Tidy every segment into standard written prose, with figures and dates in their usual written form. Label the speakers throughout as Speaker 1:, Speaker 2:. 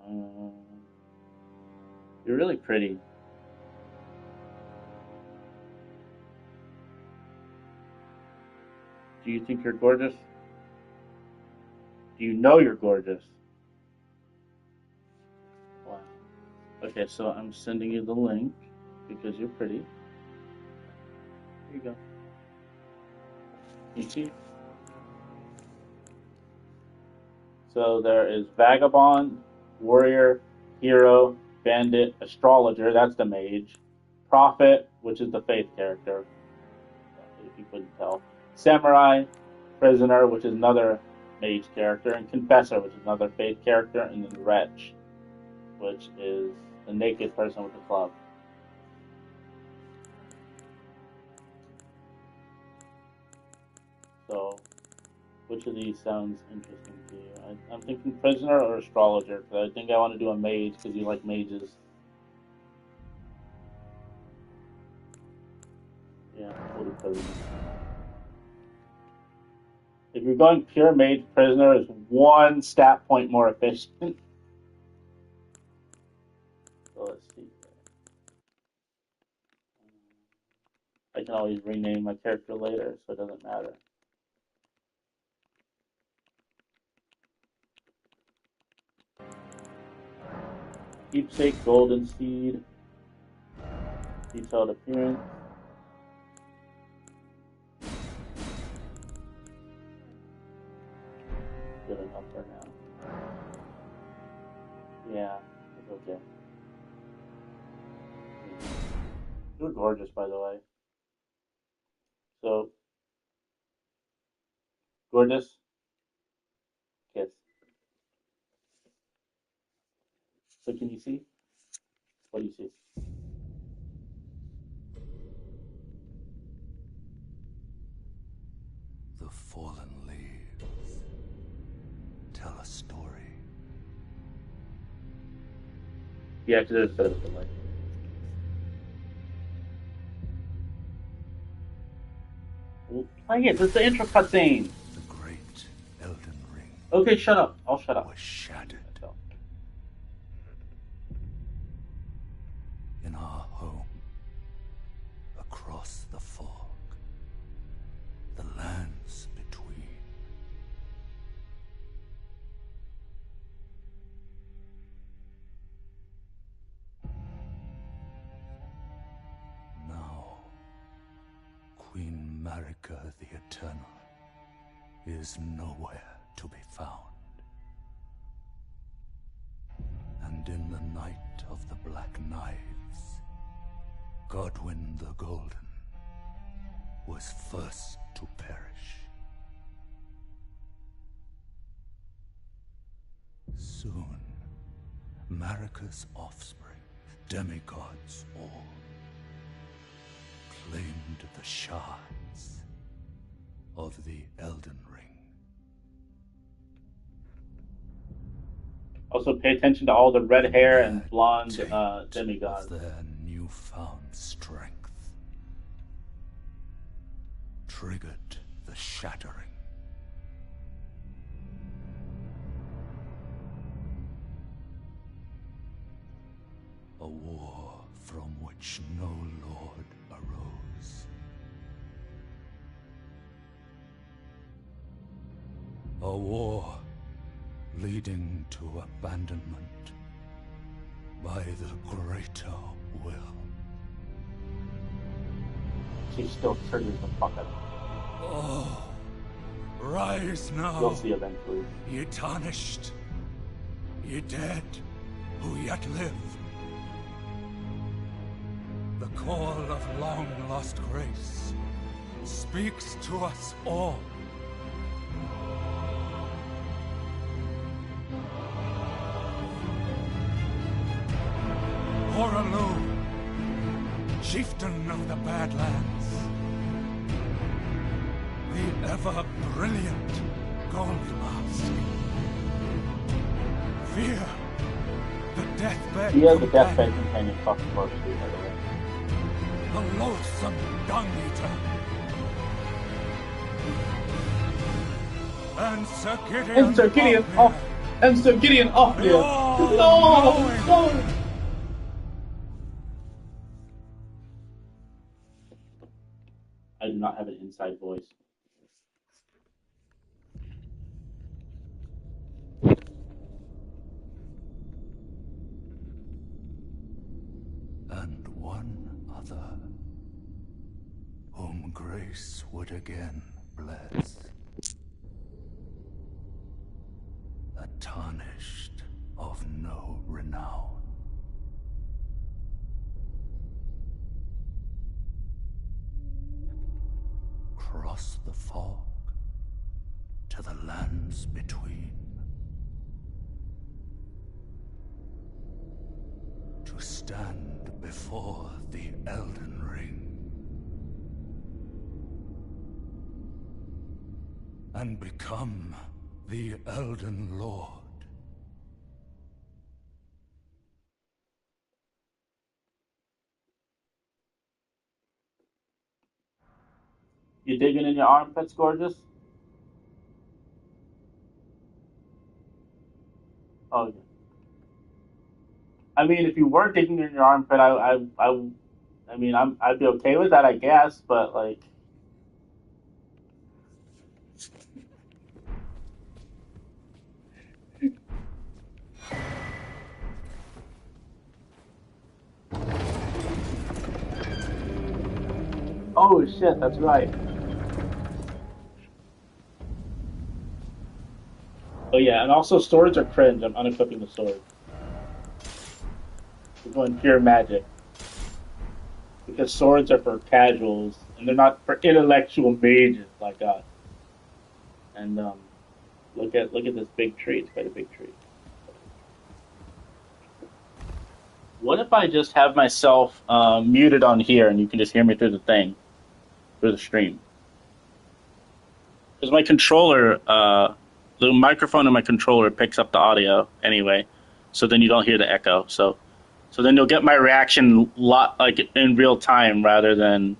Speaker 1: Um, you're really pretty. Do you think you're gorgeous? Do you know you're gorgeous? Wow. Okay, so I'm sending you the link because you're pretty. Here you go. You see? So there is vagabond, warrior, hero, bandit, astrologer, that's the mage, prophet, which is the faith character, if you couldn't tell, samurai, prisoner, which is another mage character, and confessor, which is another faith character, and then wretch, which is the naked person with the club. So, which of these sounds interesting to you? I'm thinking prisoner or astrologer, because I think I want to do a mage, because you like mages. Yeah, we'll do prisoner. If you're going pure mage, prisoner is 1 stat point more efficient. So let's see. I can always rename my character later, so it doesn't matter. Keepsake, golden seed, detailed appearance. Good enough for now. Yeah, it's okay. You're gorgeous, by the way. So, gorgeous, kiss. So can you see? What do you see?
Speaker 2: The fallen leaves tell a story.
Speaker 1: Yeah, because there's a bit of a delay. Well, play it. This is the intro cutscene.
Speaker 2: The great Elden Ring.
Speaker 1: Okay, shut up. I'll shut up.
Speaker 2: Was shattered.
Speaker 1: So.
Speaker 2: In our home, across the fog, the lands between. Now, Queen Marika the Eternal is nowhere to be found. And in the night of the Black Knives, Godwyn the Golden was first to perish. Soon, Marika's offspring, demigods all, claimed the shards of the Elden Ring.
Speaker 1: Also, pay attention to all the red hair and blonde demigods.
Speaker 2: Of their newfound strength triggered the shattering. A war from which no lord arose. A war leading to abandonment by the greater will.
Speaker 1: She still triggers the fuck out of me.
Speaker 2: Oh, rise now.
Speaker 1: You'll see eventually.
Speaker 2: Ye tarnished, ye dead, who yet live. The call of long-lost grace speaks to us all. Horalu, chieftain of the Badlands, the ever-brilliant Gold Mask. Fear, the deathbed
Speaker 1: He has the deathbed companion talking about you, by the way.
Speaker 2: the loathsome dung-eater. And Sir Gideon
Speaker 1: And Sir Gideon off. And Sir Gideon off here. No! No! I do not have an inside voice.
Speaker 2: And one other, whom grace would again bless. A tarnished of no renown. Cross the fog to the lands between. To stand before the Elden Ring. And become the Elden Lord.
Speaker 1: You digging in your armpits, gorgeous? Oh, yeah. I mean, if you were digging in your armpit, I mean, I'd be okay with that, I guess. But like, oh shit, that's right. Oh yeah, and also swords are cringe. I'm unequipping the sword. We're going pure magic because swords are for casuals and they're not for intellectual mages like us. And look at this big tree. It's quite a big tree. What if I just have myself muted on here and you can just hear me through the thing, through the stream? Because my controller, the microphone in my controller picks up the audio anyway, so then you don't hear the echo. So then you'll get my reaction like in real time rather than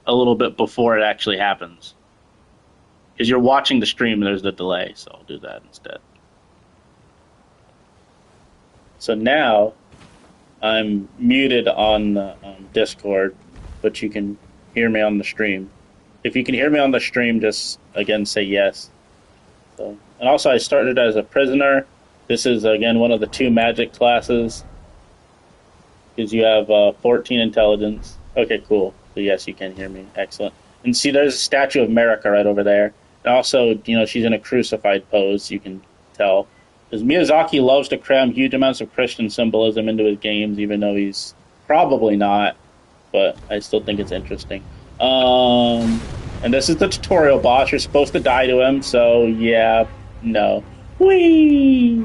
Speaker 1: a little bit before it actually happens. Because you're watching the stream and there's the delay, so I'll do that instead. So now I'm muted on Discord, but you can hear me on the stream. If you can hear me on the stream, just again say yes. So, and also I started as a prisoner. This is again one of the two magic classes because you have 14 intelligence. Okay, cool. So yes, you can hear me. Excellent. And see, there's a statue of Marika right over there. And also, she's in a crucified pose. You can tell. Because Miyazaki loves to cram huge amounts of Christian symbolism into his games, even though he's probably not. But I still think it's interesting. And this is the tutorial boss. You're supposed to die to him, so yeah, no. Whee!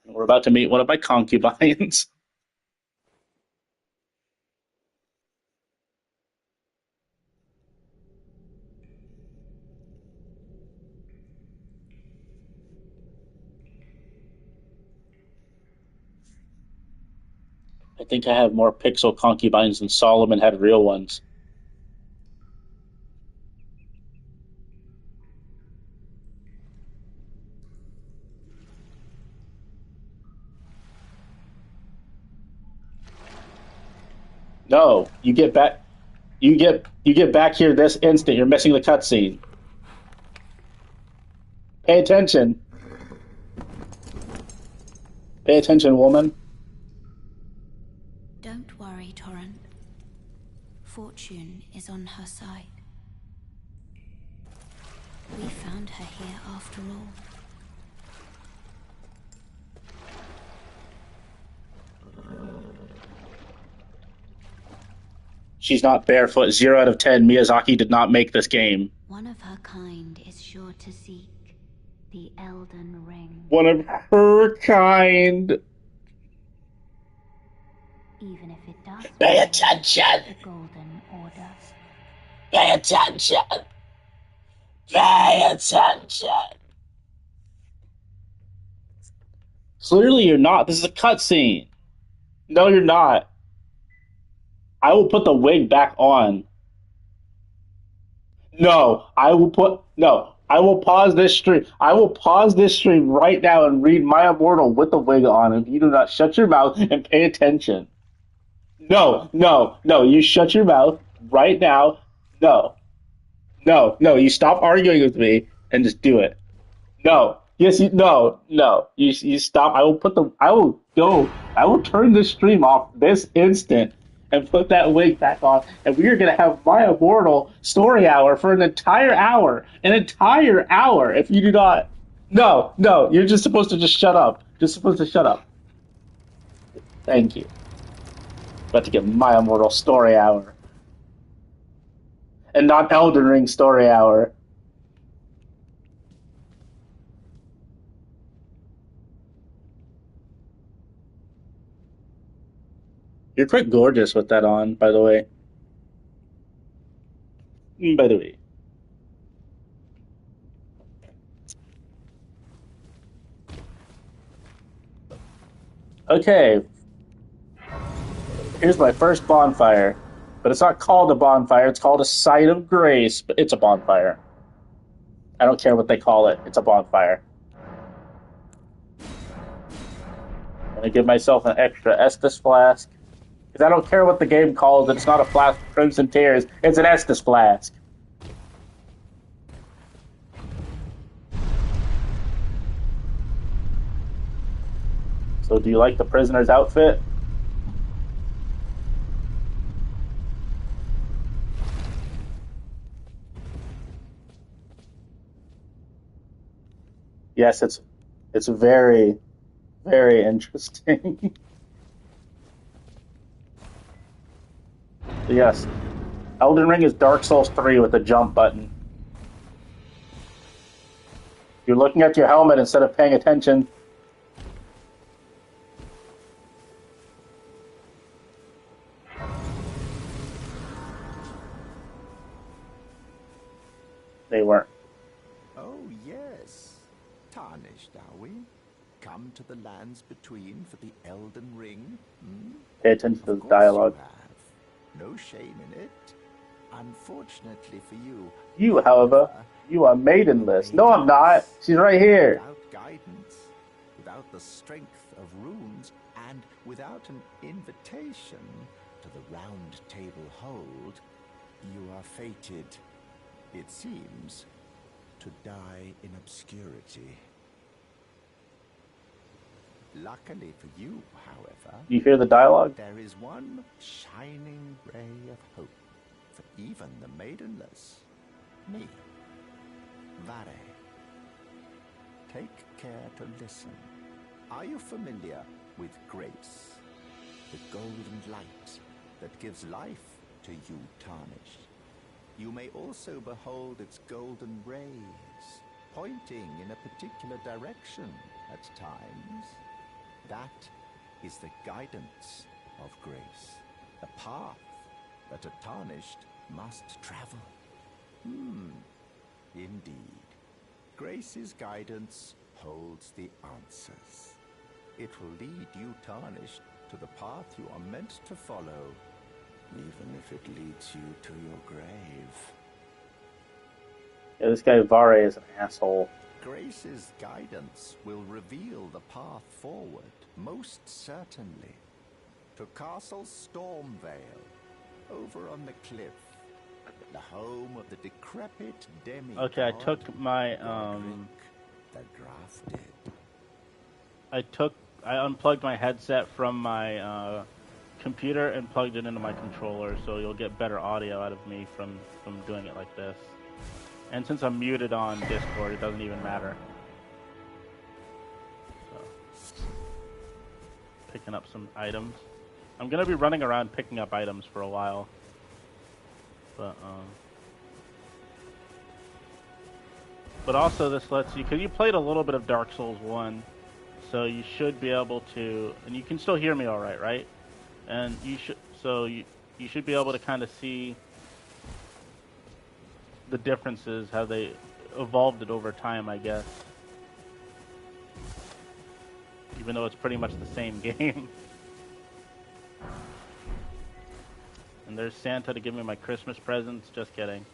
Speaker 1: We're about to meet one of my concubines. I think I have more pixel concubines than Solomon had real ones. No, you get back. You get back here this instant. You're missing the cutscene. Pay attention. Pay attention, woman.
Speaker 3: Don't worry, Torrent. Fortune is on her side. We found her here after all.
Speaker 1: She's not barefoot. 0 out of 10. Miyazaki did not make this game.
Speaker 3: One of her kind is sure to seek the Elden Ring.
Speaker 1: One of her kind.
Speaker 3: Even if it does.
Speaker 1: Pay attention.
Speaker 3: The Golden Order.
Speaker 1: Pay attention. Pay attention. Clearly, you're not. This is a cutscene. No, you're not. I will put the wig back on. No, I will pause this stream. I will pause this stream right now and read My Immortal with the wig on if you do not shut your mouth and pay attention. No, no, no, you shut your mouth right now. No, no, no, you stop arguing with me and just do it. No. Yes, you no, no. You stop. I will turn the stream off this instant and put that wig back on, and we are gonna have my immortal story hour for an entire hour. An entire hour if you do not No, no, you're just supposed to just shut up. Just supposed to shut up. Thank you. About to get my immortal story hour. And not Elden Ring story hour. You're quite gorgeous with that on, by the way. By the way. Okay, here's my first bonfire. But it's not called a bonfire, it's called a site of grace, but it's a bonfire. I don't care what they call it, it's a bonfire. I'm gonna give myself an extra Estus flask. Because I don't care what the game calls it, it's not a flask of Crimson Tears, it's an Estus flask. So do you like the prisoner's outfit? Yes, it's very, very interesting. Yes, Elden Ring is Dark Souls 3 with a jump button. You're looking at your helmet instead of paying attention. They weren't.
Speaker 4: Oh, yes. Tarnished, are we? Come to the lands between for the Elden Ring? Hmm?
Speaker 1: Pay attention to
Speaker 4: Of
Speaker 1: the
Speaker 4: course
Speaker 1: dialogue.
Speaker 4: you have. No shame in it. Unfortunately for you,
Speaker 1: You, however, you are maidenless. No, I'm not. She's right here.
Speaker 4: without guidance, without the strength of runes, and without an invitation to the round table hold, you are fated, it seems, to die in obscurity. Luckily for you, however,
Speaker 1: You hear the dialogue?
Speaker 4: there is one shining ray of hope for even the maidenless. Me, Vare. Take care to listen. Are you familiar with grace? The golden light that gives life to you, tarnished. You may also behold its golden rays, pointing in a particular direction at times. That is the guidance of grace, the path that a tarnished must travel. Indeed. Grace's guidance holds the answers. It will lead you, tarnished, to the path you are meant to follow, even if it leads you to your grave.
Speaker 1: Yeah, this guy Vare is an asshole.
Speaker 4: Grace's guidance will reveal the path forward, most certainly. To Castle Stormvale, over on the cliff, the home of the decrepit demigod.
Speaker 1: Okay, I took my
Speaker 4: the drafted.
Speaker 1: I unplugged my headset from my computer and plugged it into my controller, so you'll get better audio out of me from doing it like this. And since I'm muted on Discord, it doesn't even matter. So, picking up some items. I'm gonna be running around picking up items for a while. But also this lets you, because you played a little bit of Dark Souls 1, so you should be able to, and you can still hear me all right, right? And you should be able to kind of see the differences, how they evolved it over time, I guess. Even though it's pretty much the same game. And there's Santa to give me my Christmas presents. Just kidding.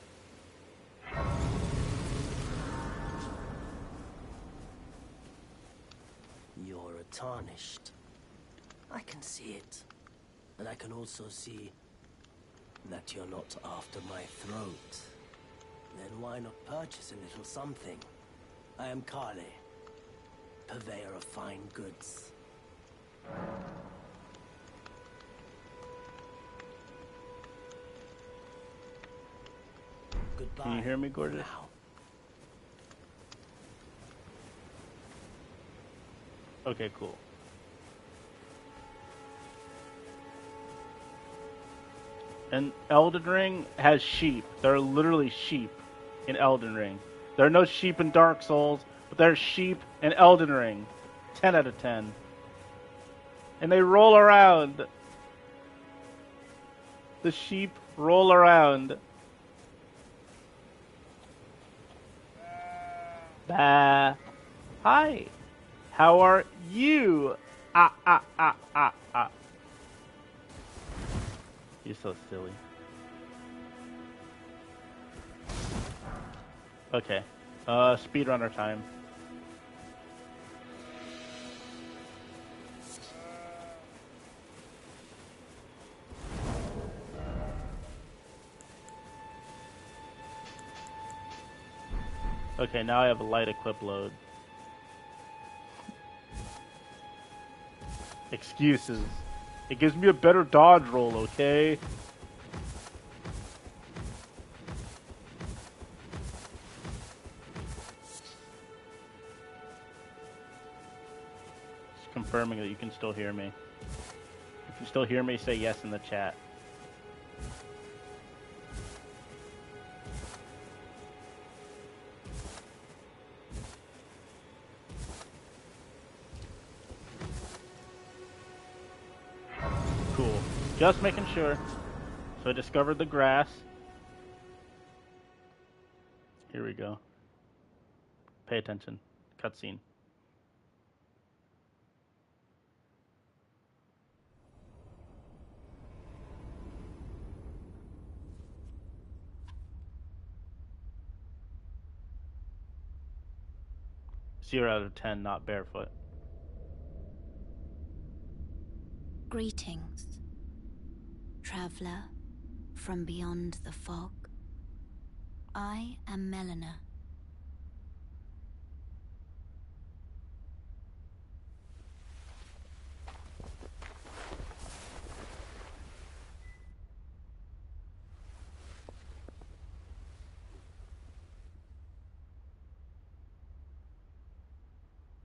Speaker 5: You're tarnished. I can see it. And I can also see that you're not after my throat. Then why not purchase a little something? I am Carly, purveyor of fine goods. Goodbye.
Speaker 1: Can you hear me, gorgeous?
Speaker 5: Now.
Speaker 1: Okay, cool. And Elden Ring has sheep. There are literally sheep in Elden Ring. There are no sheep in Dark Souls, but there's sheep in Elden Ring. 10 out of 10. And they roll around. The sheep roll around. Bah. Hi. How are you? Ah. You're so silly. Okay. Speedrunner time. Okay, now I have a light equip load. Excuses. It gives me a better dodge roll, okay? Just confirming that you can still hear me. If you still hear me, say yes in the chat. Cool. Just making sure. So I discovered the grass. Here we go. Pay attention. Cutscene. Zero out of 10, not barefoot.
Speaker 3: Greetings, traveler from beyond the fog. I am Melina.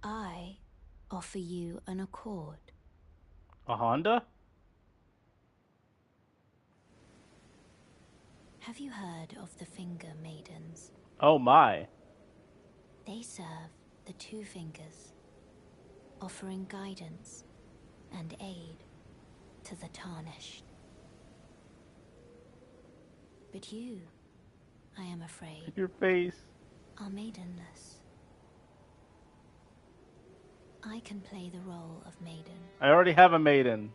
Speaker 3: I offer you an accord.
Speaker 1: A Honda?
Speaker 3: Have you heard of the Finger Maidens?
Speaker 1: Oh my.
Speaker 3: They serve the Two Fingers, offering guidance and aid to the tarnished. But you, I am afraid,
Speaker 1: Your face.
Speaker 3: are maidenless. I can play the role of maiden,
Speaker 1: I already have a maiden.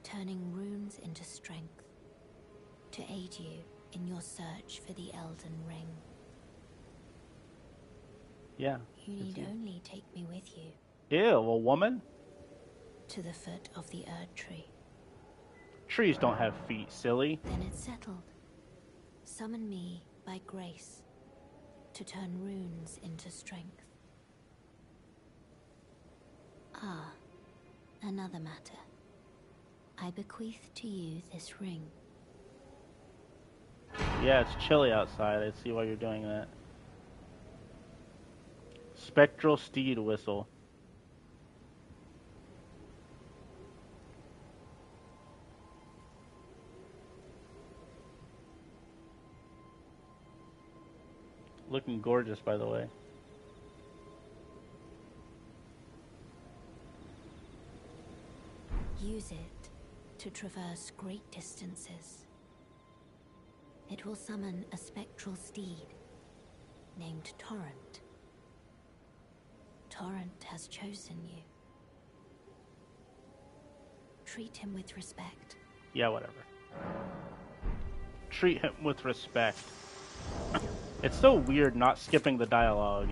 Speaker 3: turning runes into strength to aid you in your search for the Elden Ring.
Speaker 1: Yeah.
Speaker 3: You need only take me with you
Speaker 1: Ew, a woman?
Speaker 3: to the foot of the Erd Tree.
Speaker 1: Trees don't have feet, silly.
Speaker 3: Then it's settled. Summon me by grace to turn runes into strength. Ah, another matter. I bequeath to you this ring.
Speaker 1: Yeah, it's chilly outside. I see why you're doing that. Spectral steed whistle. Looking gorgeous, by the way.
Speaker 3: Use it to traverse great distances. It will summon a spectral steed named Torrent. Torrent has chosen you. Treat him with respect.
Speaker 1: Yeah, whatever. Treat him with respect. It's so weird not skipping the dialogue.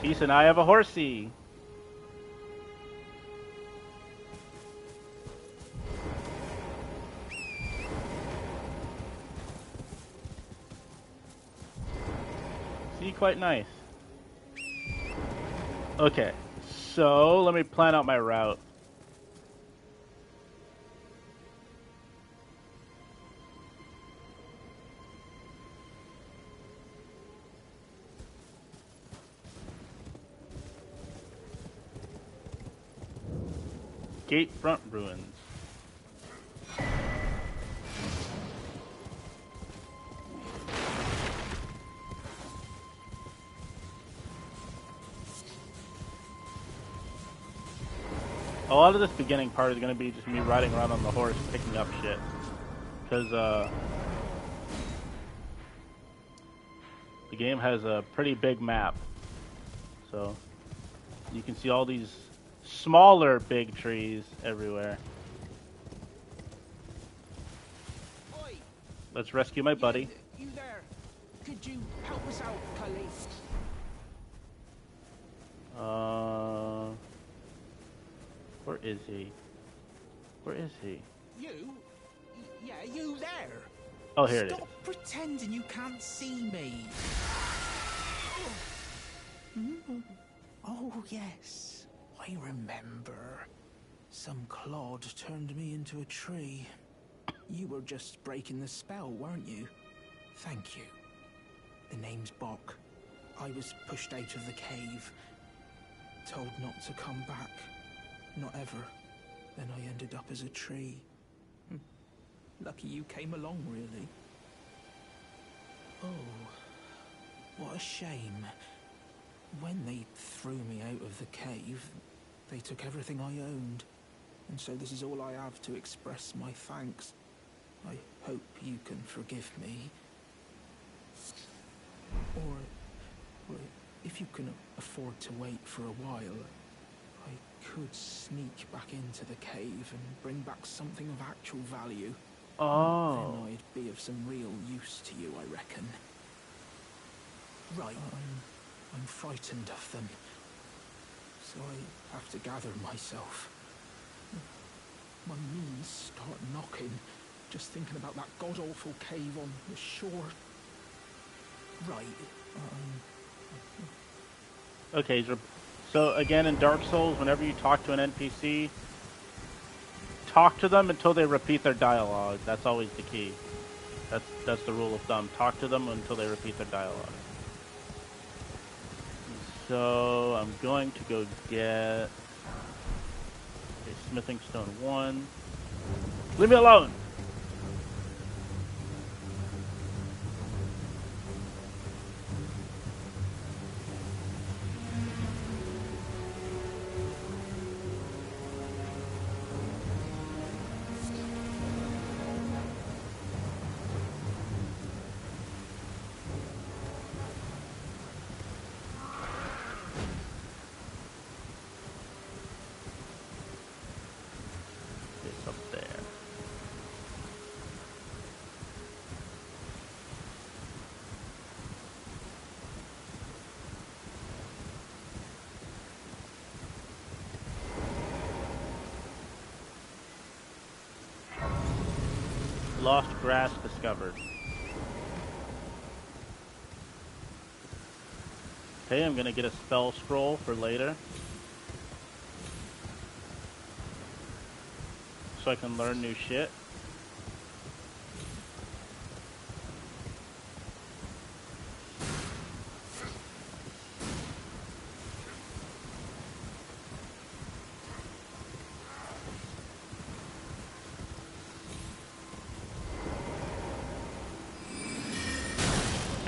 Speaker 1: Tease and I have a horsey. See, quite nice. Okay, so let me plan out my route. Gatefront Ruins. A lot of this beginning part is going to be just me riding around on the horse picking up shit. Because, the game has a pretty big map. So, you can see all these smaller big trees everywhere.
Speaker 6: Oi,
Speaker 1: Let's rescue my buddy.
Speaker 6: you there? Could you help us out, Cully?
Speaker 1: Where is he? Where is he?
Speaker 6: You? Yeah, you there?
Speaker 1: Oh, here it is.
Speaker 6: Stop pretending you can't see me. Oh, yes. I remember. Some clod turned me into a tree. You were just breaking the spell, weren't you? Thank you. The name's Bok. I was pushed out of the cave. Told not to come back. Not ever. Then I ended up as a tree. Lucky you came along, really. Oh, what a shame. When they threw me out of the cave, they took everything I owned. And so this is all I have to express my thanks. I hope you can forgive me. Or if you can afford to wait for a while, I could sneak back into the cave and bring back something of actual value.
Speaker 1: Oh.
Speaker 6: Then I'd be of some real use to you, I reckon. Right, I'm frightened of them. So I have to gather myself. My knees start knocking, just thinking about that god-awful cave on the shore. Right,
Speaker 1: Okay, so again in Dark Souls, whenever you talk to an NPC, talk to them until they repeat their dialogue. That's always the key. That's the rule of thumb. Talk to them until they repeat their dialogue. So I'm going to go get a smithing stone 1. Leave me alone! It's up there. Lost grass discovered. Okay, I'm gonna get a spell scroll for later. So I can learn new shit.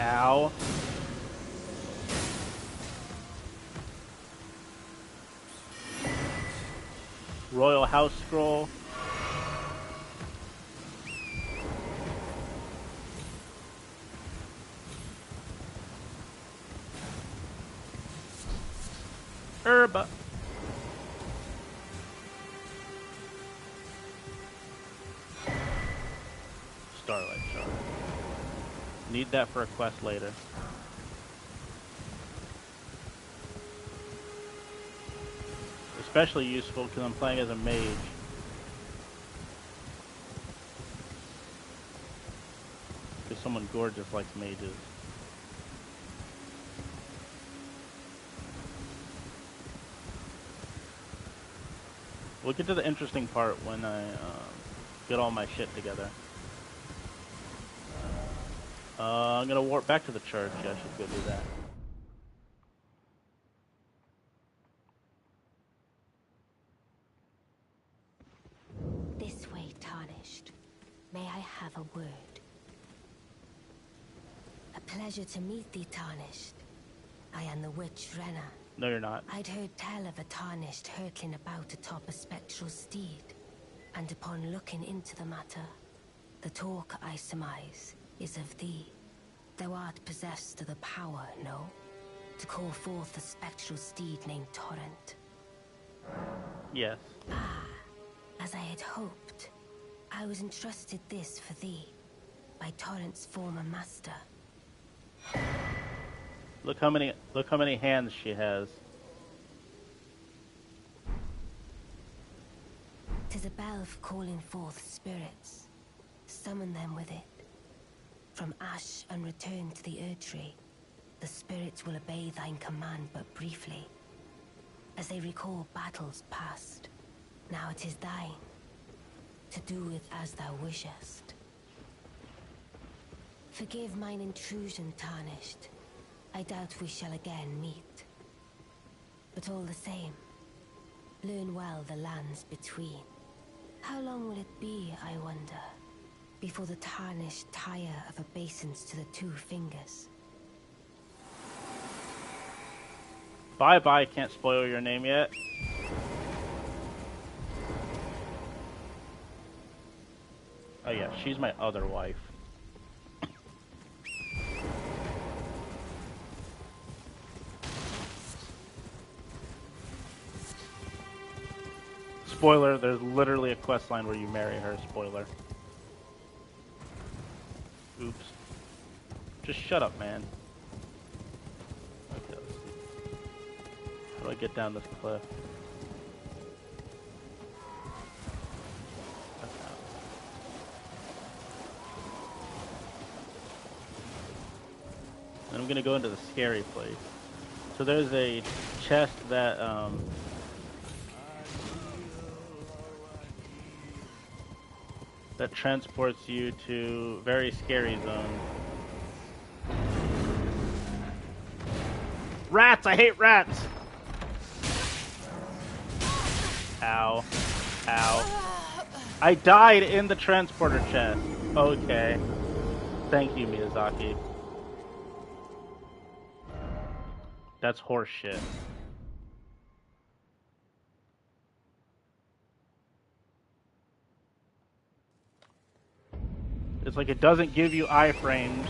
Speaker 1: Ow. Royal House Scroll. Herba. Starlight Shard. Need that for a quest later. Especially useful because I'm playing as a mage. Because someone gorgeous likes mages. We'll get to the interesting part when I get all my shit together. I'm gonna warp back to the church. Yeah, I should go do that.
Speaker 3: This way, Tarnished. May I have a word? A pleasure to meet thee, Tarnished. I am the witch Renna.
Speaker 1: No, you're not.
Speaker 3: I'd heard tell of a Tarnished hurtling about atop a spectral steed, and upon looking into the matter, the talk, I surmise, is of thee. Thou art possessed of the power, no? To call forth a spectral steed named Torrent.
Speaker 1: Yes.
Speaker 3: Ah, as I had hoped. I was entrusted this for thee, by Torrent's former master.
Speaker 1: Look how many hands she has.
Speaker 3: 'Tis a bell for calling forth spirits. Summon them with it. From ash and return to the Erdtree, the spirits will obey thine command but briefly, as they recall battles past. Now it is thine, to do with as thou wishest. Forgive mine intrusion, Tarnished. I doubt we shall again meet. But all the same, learn well the lands between. How long will it be, I wonder, before the Tarnished tire of obeisance to the two fingers?
Speaker 1: Bye-bye, can't spoil your name yet. Oh yeah, she's my other wife. Spoiler, there's literally a quest line where you marry her, spoiler. Oops. Just shut up, man. Okay, let's see. How do I get down this cliff? And I'm gonna go into the scary place. So there's a chest that that transports you to very scary zones. Rats! I hate rats! Ow. Ow. I died in the transporter chest. Okay. Thank you, Miyazaki. That's horse shit. It's like it doesn't give you iframes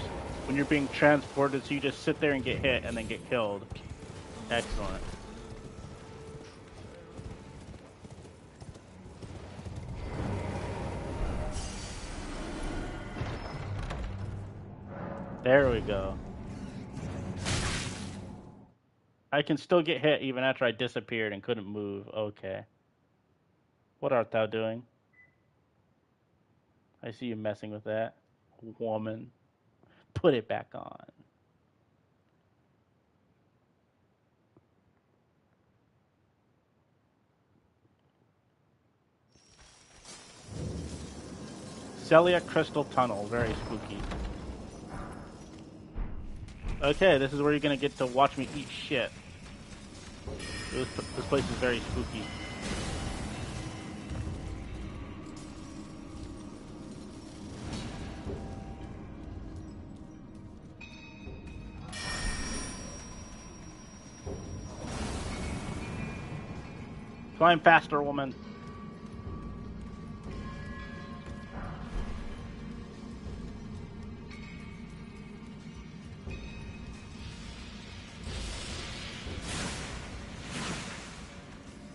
Speaker 1: when you're being transported, so you just sit there and get hit and then get killed. Excellent. There we go. I can still get hit even after I disappeared and couldn't move. Okay. What art thou doing? I see you messing with that. Woman. Put it back on. Celia Crystal Tunnel. Very spooky. Okay, this is where you're going to get to watch me eat shit. This place is very spooky. Climb faster, woman.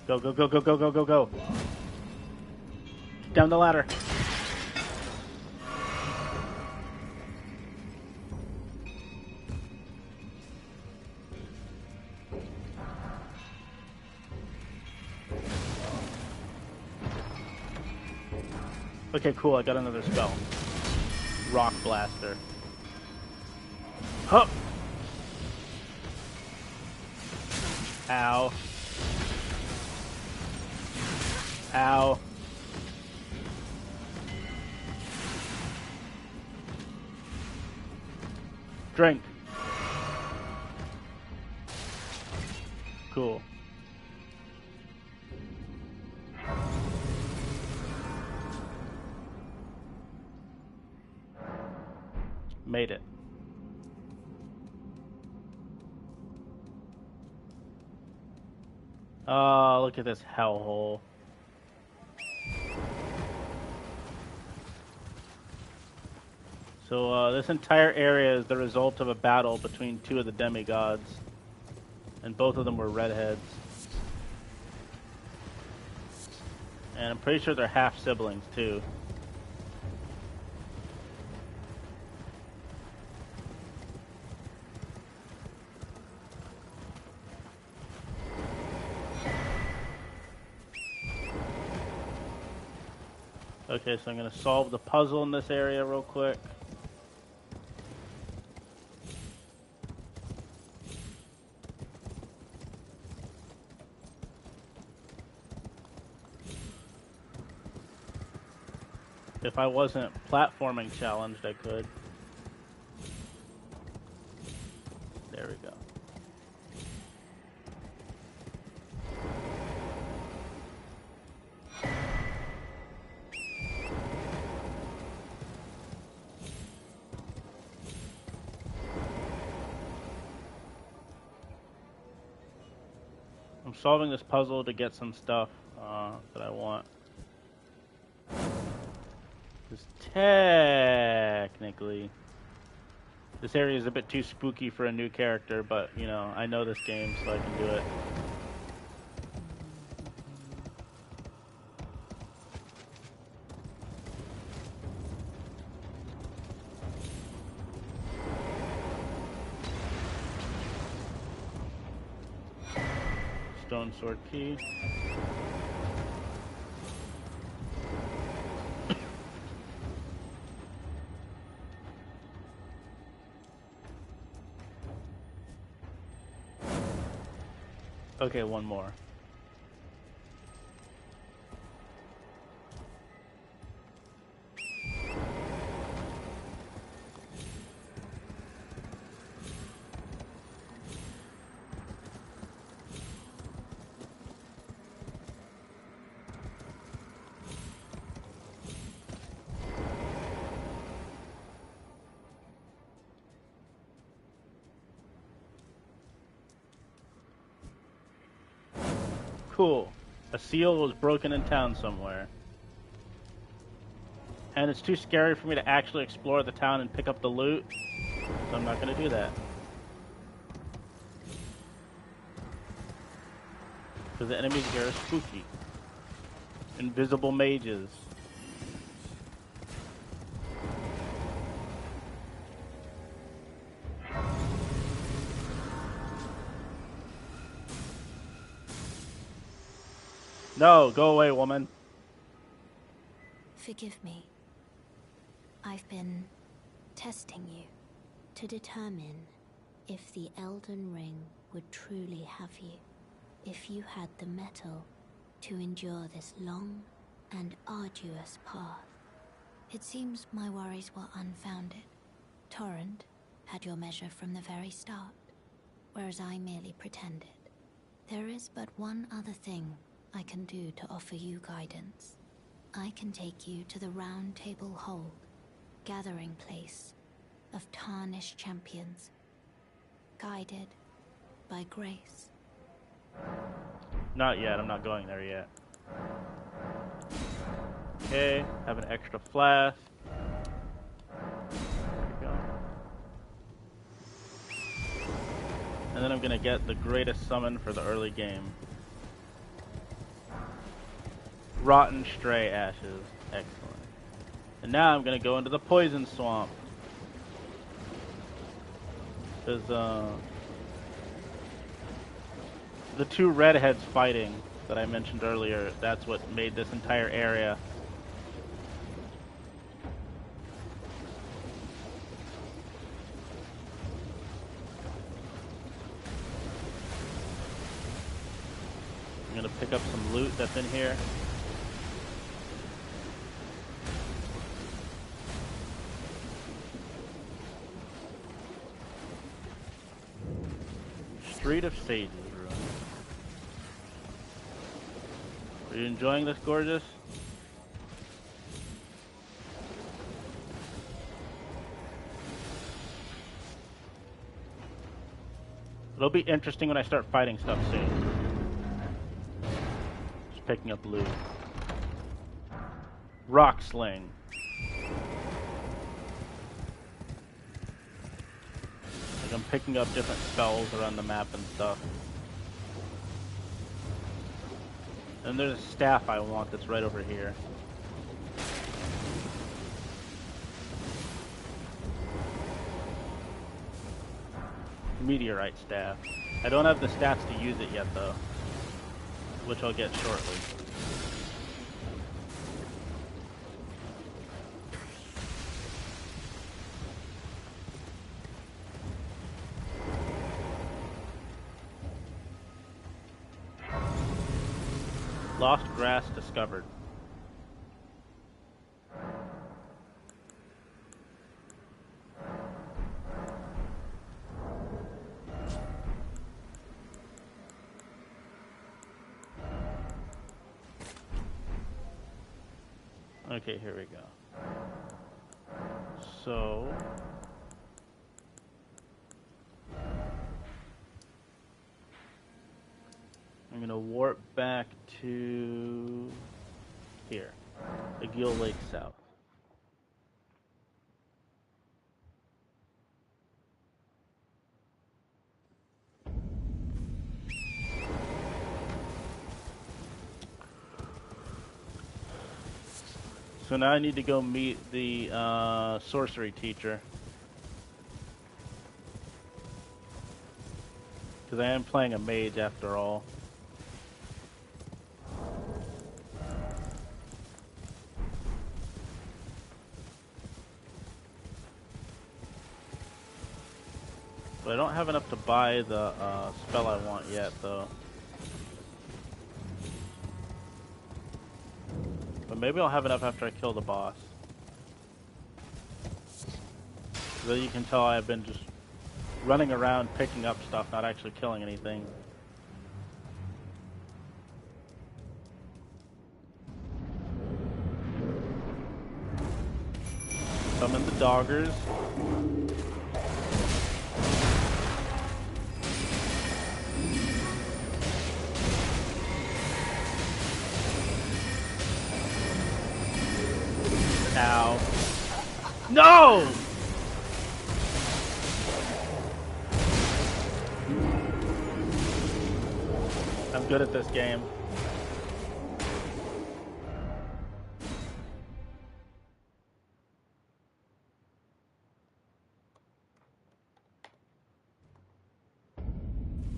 Speaker 1: Go, go, go, go, go, go, go, go. Down the ladder. Okay, cool. I got another spell. Rock Blaster. Huh! Ow. Ow. Drink. Cool. Made it. Oh, look at this hellhole. So, this entire area is the result of a battle between two of the demigods. And both of them were redheads. And I'm pretty sure they're half-siblings, too. Okay, so I'm going to solve the puzzle in this area real quick. If I wasn't platforming challenged, I could. There we go. I'm solving this puzzle to get some stuff that I want. Because technically, this area is a bit too spooky for a new character, but, you know, I know this game, so I can do it. Stone sword key. Okay, one more. Cool. A seal was broken in town somewhere. And it's too scary for me to actually explore the town and pick up the loot, so I'm not going to do that. Because the enemies here are spooky. Invisible mages. No, go away, woman.
Speaker 3: Forgive me. I've been testing you to determine if the Elden Ring would truly have you. If you had the mettle to endure this long and arduous path. It seems my worries were unfounded. Torrent had your measure from the very start, whereas I merely pretended. There is but one other thing I can do to offer you guidance. I can take you to the Round Table Hold, gathering place of tarnished champions, guided by grace.
Speaker 1: Not yet, I'm not going there yet. Okay, have an extra flask. There we go. And then I'm gonna get the greatest summon for the early game. Rotten Stray Ashes. Excellent. And now I'm gonna go into the Poison Swamp. Because, the two redheads fighting that I mentioned earlier, that's what made this entire area gonna pick up some loot that's in here. Street of Sages Ruin. Are you enjoying this, gorgeous? It'll be interesting when I start fighting stuff soon. Just picking up loot. Rock Sling. Like I'm picking up different spells around the map and stuff. And there's a staff I want that's right over here. Meteorite staff. I don't have the stats to use it yet though, which I'll get shortly. Lost grass discovered. Okay, here we go. So I'm gonna warp back to here, the Gill Lake South. So now I need to go meet the sorcery teacher. Because I am playing a mage after all. But I don't have enough to buy the spell I want yet, though. But maybe I'll have enough after I kill the boss. So you can tell I've been just running around picking up stuff, not actually killing anything. Summon the doggers. Ow. No! I'm good at this game.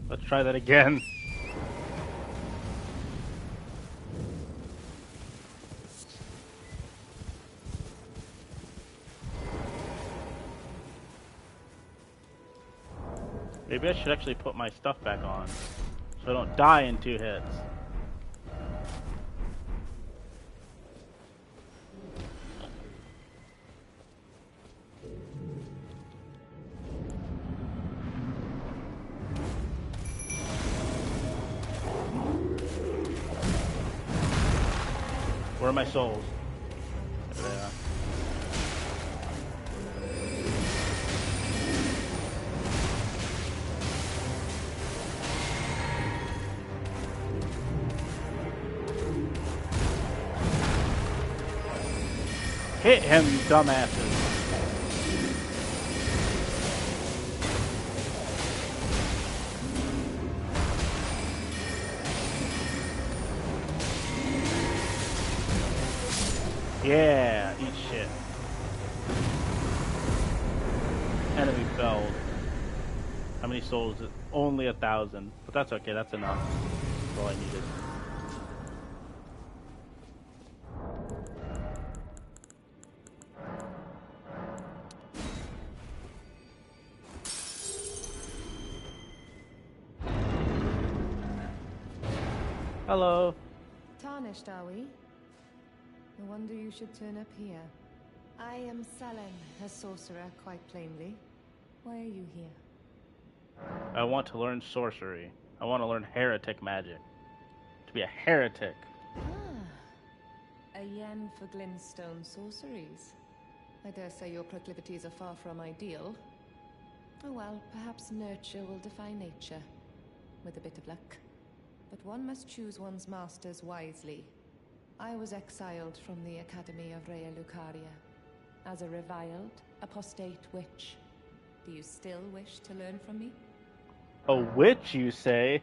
Speaker 1: Let's try that again. Maybe I should actually put my stuff back on, so I don't die in 2 hits. Where are my souls? There they are. Hit him, you dumbasses. Yeah, eat shit. Enemy felled. How many souls? Only 1,000. But that's okay, that's enough. That's all I needed. Hello.
Speaker 7: Tarnished, are we? No wonder you should turn up here. I am Selen, a sorcerer, quite plainly. Why are you here?
Speaker 1: I want to learn sorcery. I want to learn heretic magic. To be a heretic.
Speaker 7: Ah, a yen for glintstone sorceries. I dare say your proclivities are far from ideal. Oh well, perhaps nurture will defy nature, with a bit of luck. But one must choose one's masters wisely. I was exiled from the Academy of Rea Lucaria as a reviled, apostate witch. Do you still wish to learn from me?
Speaker 1: A witch, you say?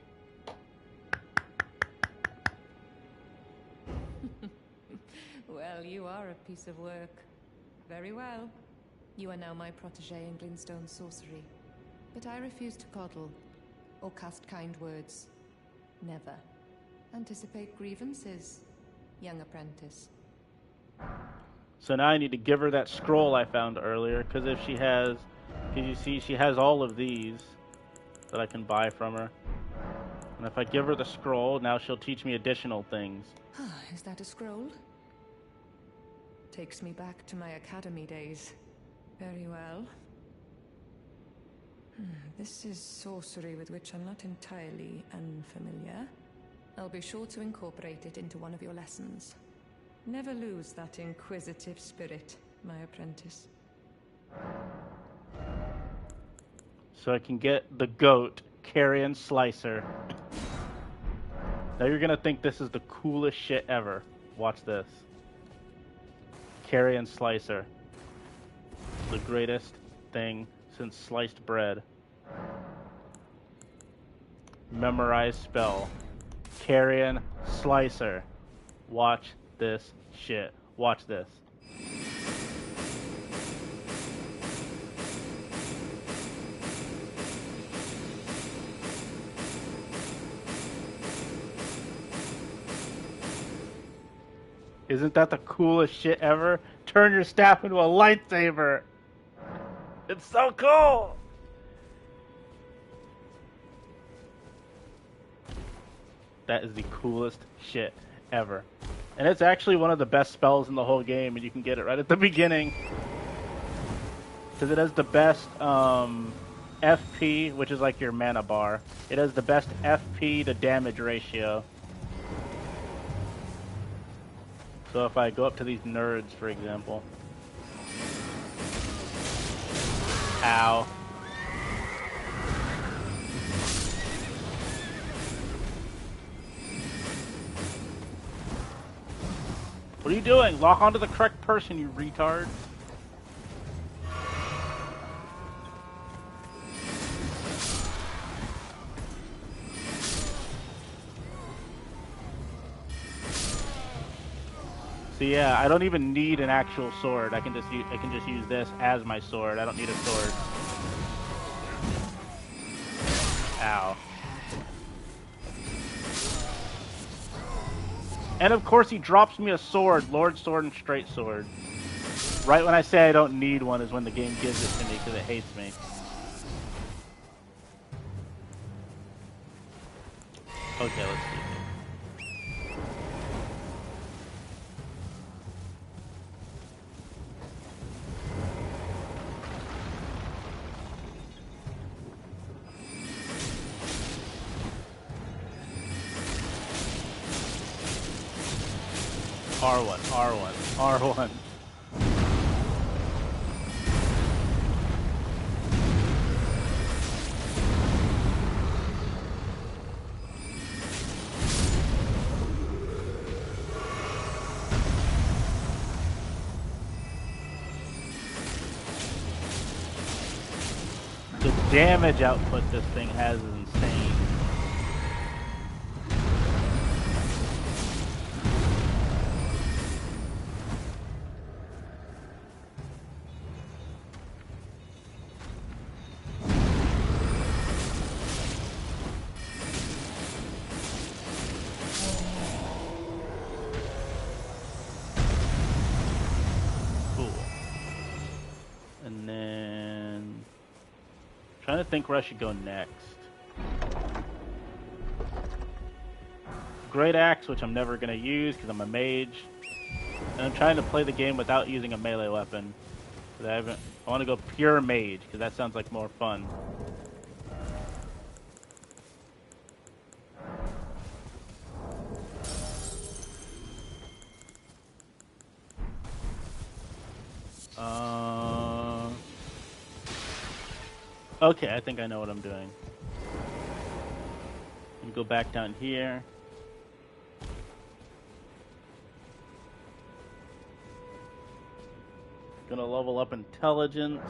Speaker 7: Well, you are a piece of work. Very well. You are now my protege in glintstone sorcery. But I refuse to coddle, or cast kind words. Never. Anticipate grievances, young apprentice.
Speaker 1: So now I need to give her that scroll I found earlier, because if she has... Because you see, she has all of these that I can buy from her. And if I give her the scroll, now she'll teach me additional things.
Speaker 7: Is that a scroll? Takes me back to my academy days. Very well. This is sorcery with which I'm not entirely unfamiliar. I'll be sure to incorporate it into one of your lessons. Never lose that inquisitive spirit, my apprentice.
Speaker 1: So I can get the goat, Carrion Slicer. Now you're gonna think this is the coolest shit ever. Watch this. Carrion Slicer. The greatest thing since sliced bread. Memorize spell. Carrion Slicer. Watch this shit. Watch this. Isn't that the coolest shit ever? Turn your staff into a lightsaber. It's so cool. That is the coolest shit ever. And it's actually one of the best spells in the whole game, and you can get it right at the beginning. Because it has the best FP, which is like your mana bar. It has the best FP to damage ratio. So if I go up to these nerds, for example. Ow. What are you doing? Lock onto the correct person, you retard. So yeah, I don't even need an actual sword. I can just use this as my sword. I don't need a sword. Ow. And of course he drops me a sword, Lord Sword and Straight Sword. Right when I say I don't need one is when the game gives it to me because it hates me. Okay, let's see. R1, R1, R1. The damage output this thing has is insane. Trying to think where I should go next. Great Axe, which I'm never going to use because I'm a mage. And I'm trying to play the game without using a melee weapon. I want to go pure mage because that sounds like more fun. Okay, I think I know what I'm doing. And go back down here. Gonna level up intelligence.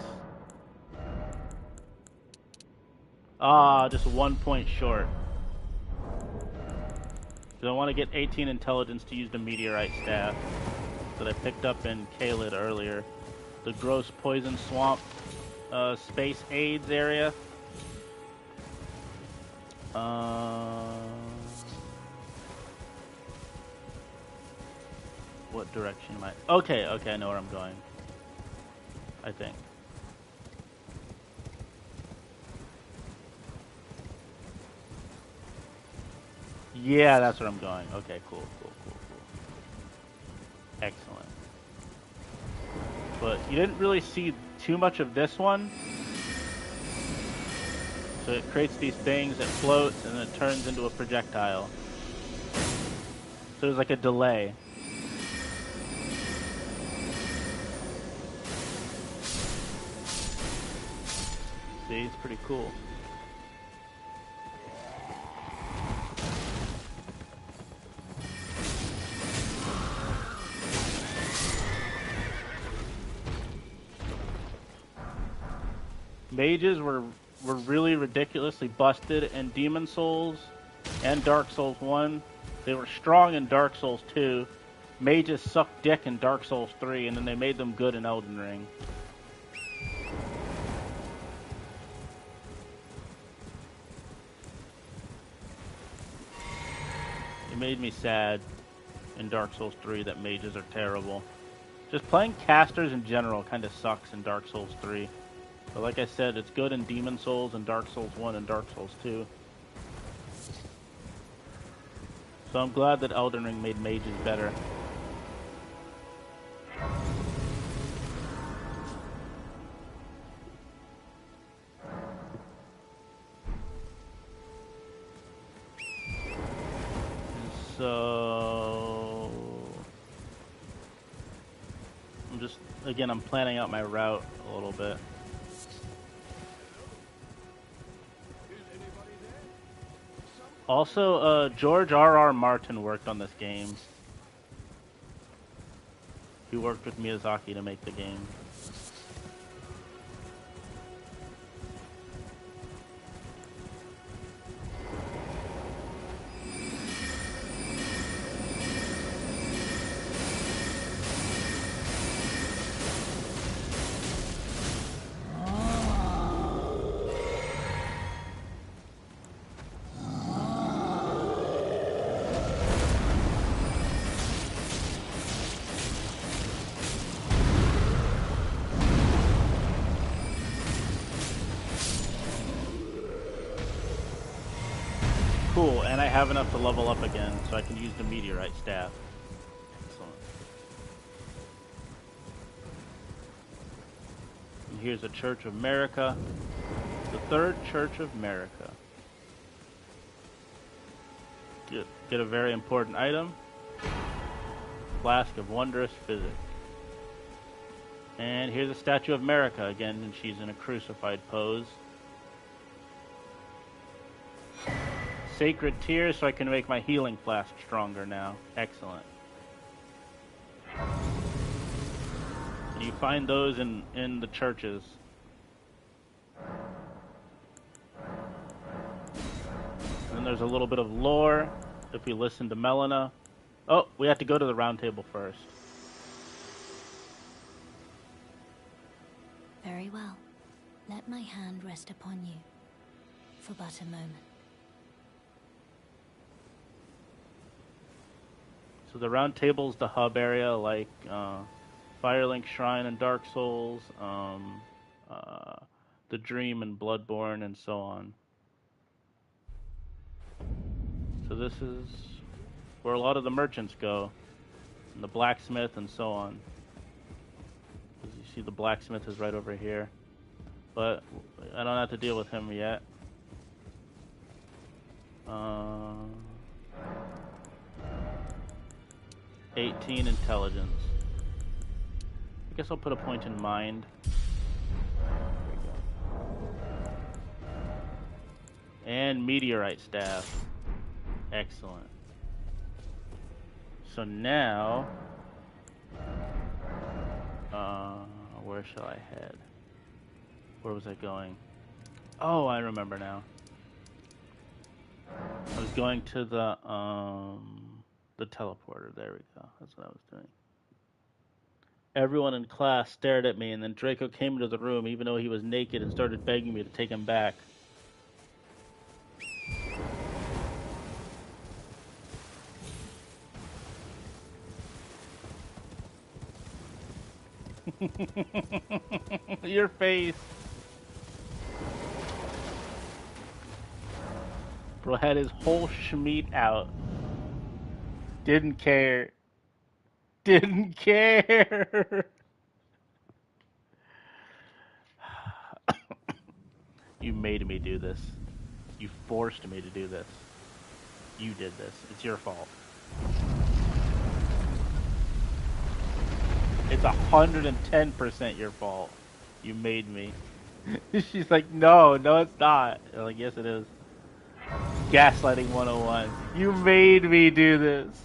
Speaker 1: Just 1 point short. So I want to get 18 intelligence to use the meteorite staff that I picked up in Kaled earlier. The gross poison swamp space AIDS area. What direction am I? Okay, I know where I'm going. I think. Yeah, that's where I'm going. Okay, cool. Excellent. But you didn't really see too much of this one. So it creates these things, it floats, and then it turns into a projectile. So there's like a delay. See, it's pretty cool. Mages were really ridiculously busted in Demon Souls and Dark Souls 1. They were strong in Dark Souls 2. Mages sucked dick in Dark Souls 3, and then they made them good in Elden Ring. It made me sad in Dark Souls 3 that mages are terrible. Just playing casters in general kind of sucks in Dark Souls 3. But like I said, it's good in Demon Souls and Dark Souls 1 and Dark Souls 2. So I'm glad that Elden Ring made mages better. And so I'm planning out my route a little bit. Also, George R.R. Martin worked on this game. He worked with Miyazaki to make the game. Cool, and I have enough to level up again, so I can use the meteorite staff. Excellent. And here's a Church of America. The Third Church of America. Get a very important item. Flask of Wondrous Physic. And here's a Statue of America again, and she's in a crucified pose. Sacred Tears, so I can make my healing flask stronger now. Excellent. And you find those in the churches. And then there's a little bit of lore if we listen to Melina. Oh, we have to go to the round table first.
Speaker 8: Very well. Let my hand rest upon you for but a moment.
Speaker 1: So the round table is the hub area, like Firelink Shrine in Dark Souls, the Dream in Bloodborne, and so on. So this is where a lot of the merchants go, and the blacksmith and so on. As you see, the blacksmith is right over here, but I don't have to deal with him yet. 18 intelligence. I guess I'll put a point in mind. There we go. And meteorite staff. Excellent. So now, where shall I head? Where was I going? Oh, I remember now. I was going to the teleporter. There we go. That's what I was doing. Everyone in class stared at me, and then Draco came into the room, even though he was naked, and started begging me to take him back. Your face. Bro had his whole schmeat out. Didn't care. Didn't care. You made me do this. You forced me to do this. You did this. It's your fault. It's 110% your fault. You made me. She's like, no, it's not. I'm like, yes, it is. Gaslighting 101. You made me do this.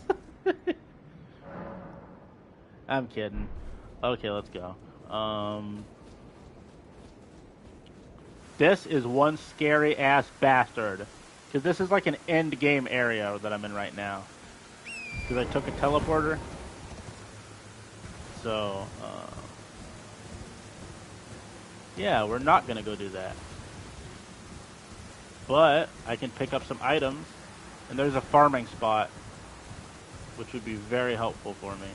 Speaker 1: I'm kidding. Okay, let's go. This is one scary ass bastard. Because this is like an end game area that I'm in right now. Because I took a teleporter. So, yeah, we're not going to go do that. But I can pick up some items. And there's a farming spot. Which would be very helpful for me.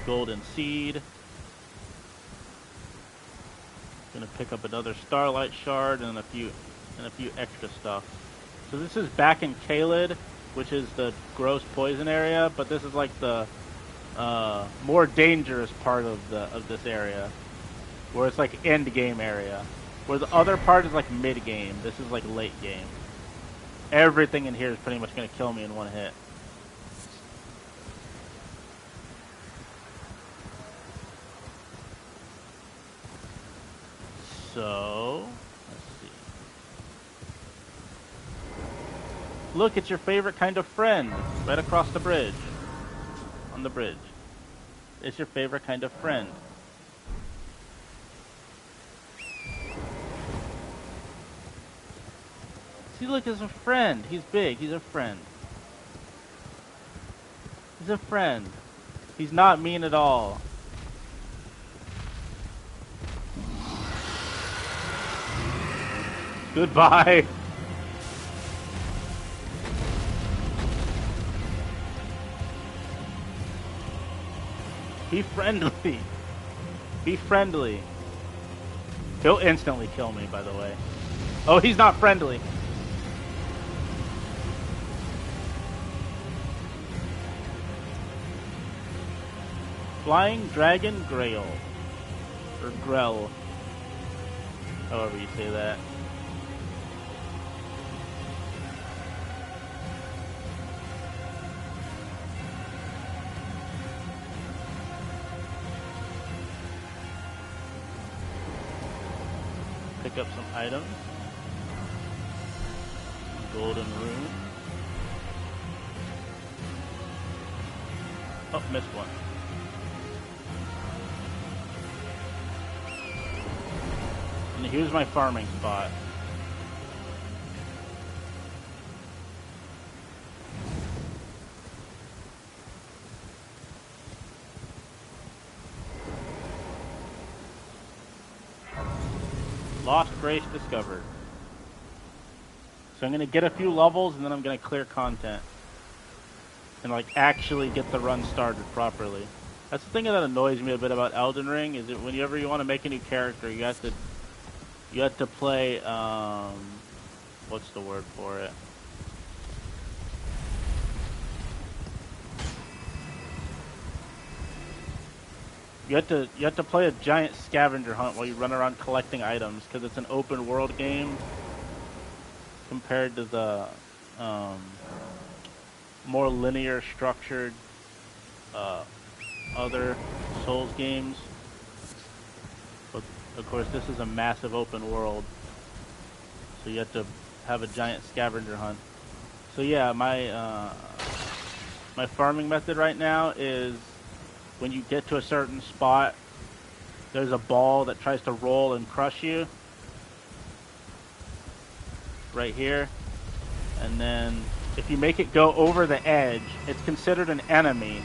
Speaker 1: Golden seed. Gonna pick up another starlight shard and a few extra stuff. So this is back in Caelid, which is the gross poison area, but this is like the more dangerous part of this area, where it's like end game area. Where the other part is like mid game. This is like late game. Everything in here is pretty much gonna kill me in one hit. So, let's see. Look, it's your favorite kind of friend. Right across the bridge. On the bridge. It's your favorite kind of friend. See, look, it's a friend. He's big. He's a friend. He's a friend. He's not mean at all. Goodbye. Be friendly. Be friendly. He'll instantly kill me, by the way. Oh, he's not friendly. Flying Dragon Grail. Or Grell. However you say that. Pick up some items. Golden rune. Oh, missed one. And here's my farming spot. Lost Grace discovered. So I'm going to get a few levels and then I'm going to clear content. And like actually get the run started properly. That's the thing that annoys me a bit about Elden Ring, is that whenever you want to make a new character, you have to play, what's the word for it? You have to play a giant scavenger hunt while you run around collecting items because it's an open world game compared to the more linear structured other Souls games. But of course, this is a massive open world, so you have to have a giant scavenger hunt. So yeah, my farming method right now is when you get to a certain spot, there's a ball that tries to roll and crush you right here, and then if you make it go over the edge, it's considered an enemy.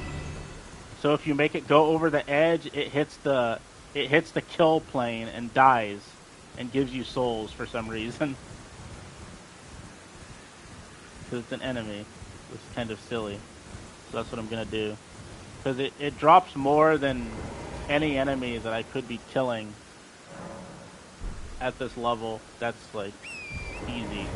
Speaker 1: So if you make it go over the edge, it hits the kill plane and dies and gives you souls for some reason. Because it's an enemy. It's kind of silly. So that's what I'm going to do. Because it drops more than any enemy that I could be killing at this level. That's like easy.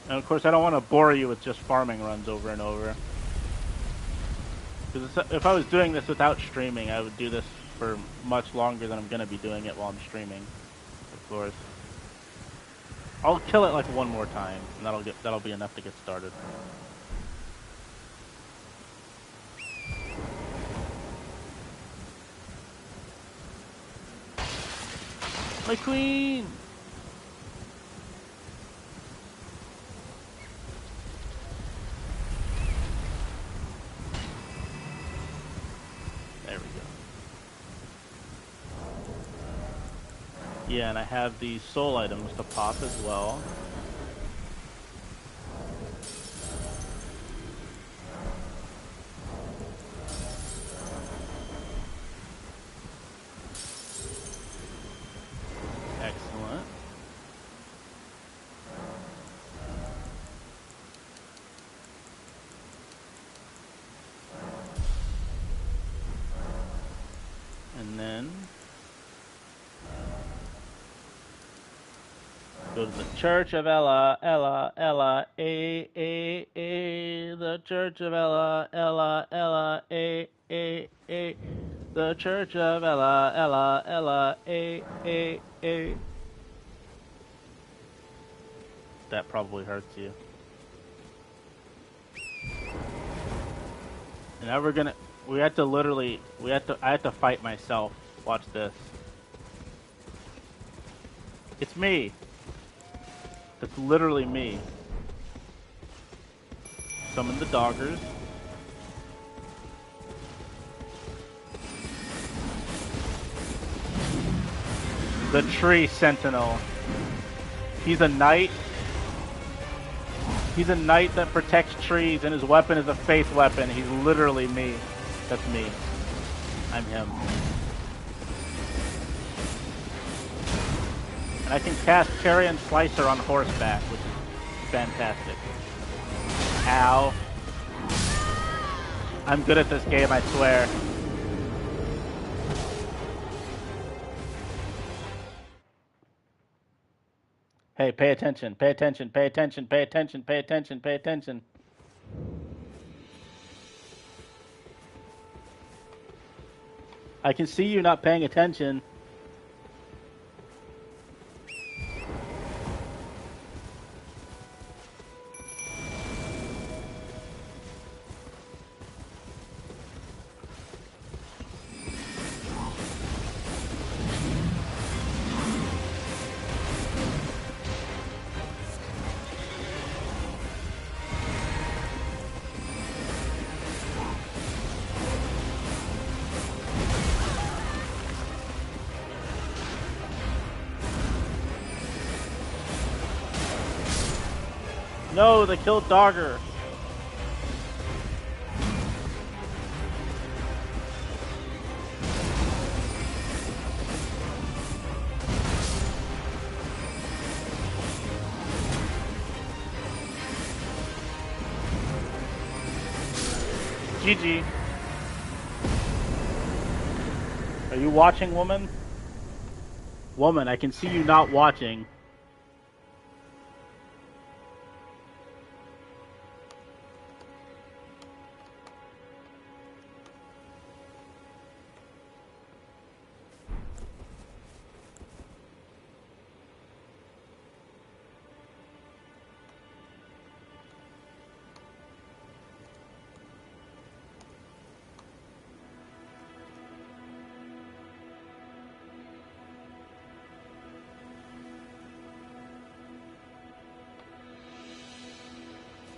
Speaker 1: And of course, I don't want to bore you with just farming runs over and over. Because if I was doing this without streaming, I would do this for much longer than I'm going to be doing it while I'm streaming. Of course. I'll kill it like one more time, and that'll be enough to get started. My queen! There we go. Yeah, and I have these soul items to pop as well. Excellent. And then go to the Church of Ella, the Church of Ella, the Church of Ella, That probably hurts you. And now I have to fight myself. Watch this. It's me. It's literally me. Summon the doggers. The tree sentinel. He's a knight. He's a knight that protects trees, and his weapon is a faith weapon. He's literally me. That's me. I'm him. And I can cast Carrion Slicer on horseback, which is fantastic. Ow. I'm good at this game, I swear. Hey, pay attention, pay attention, pay attention, pay attention, pay attention, pay attention. I can see you not paying attention. No, they killed Dogger. GG. Are you watching, woman? Woman, I can see you not watching.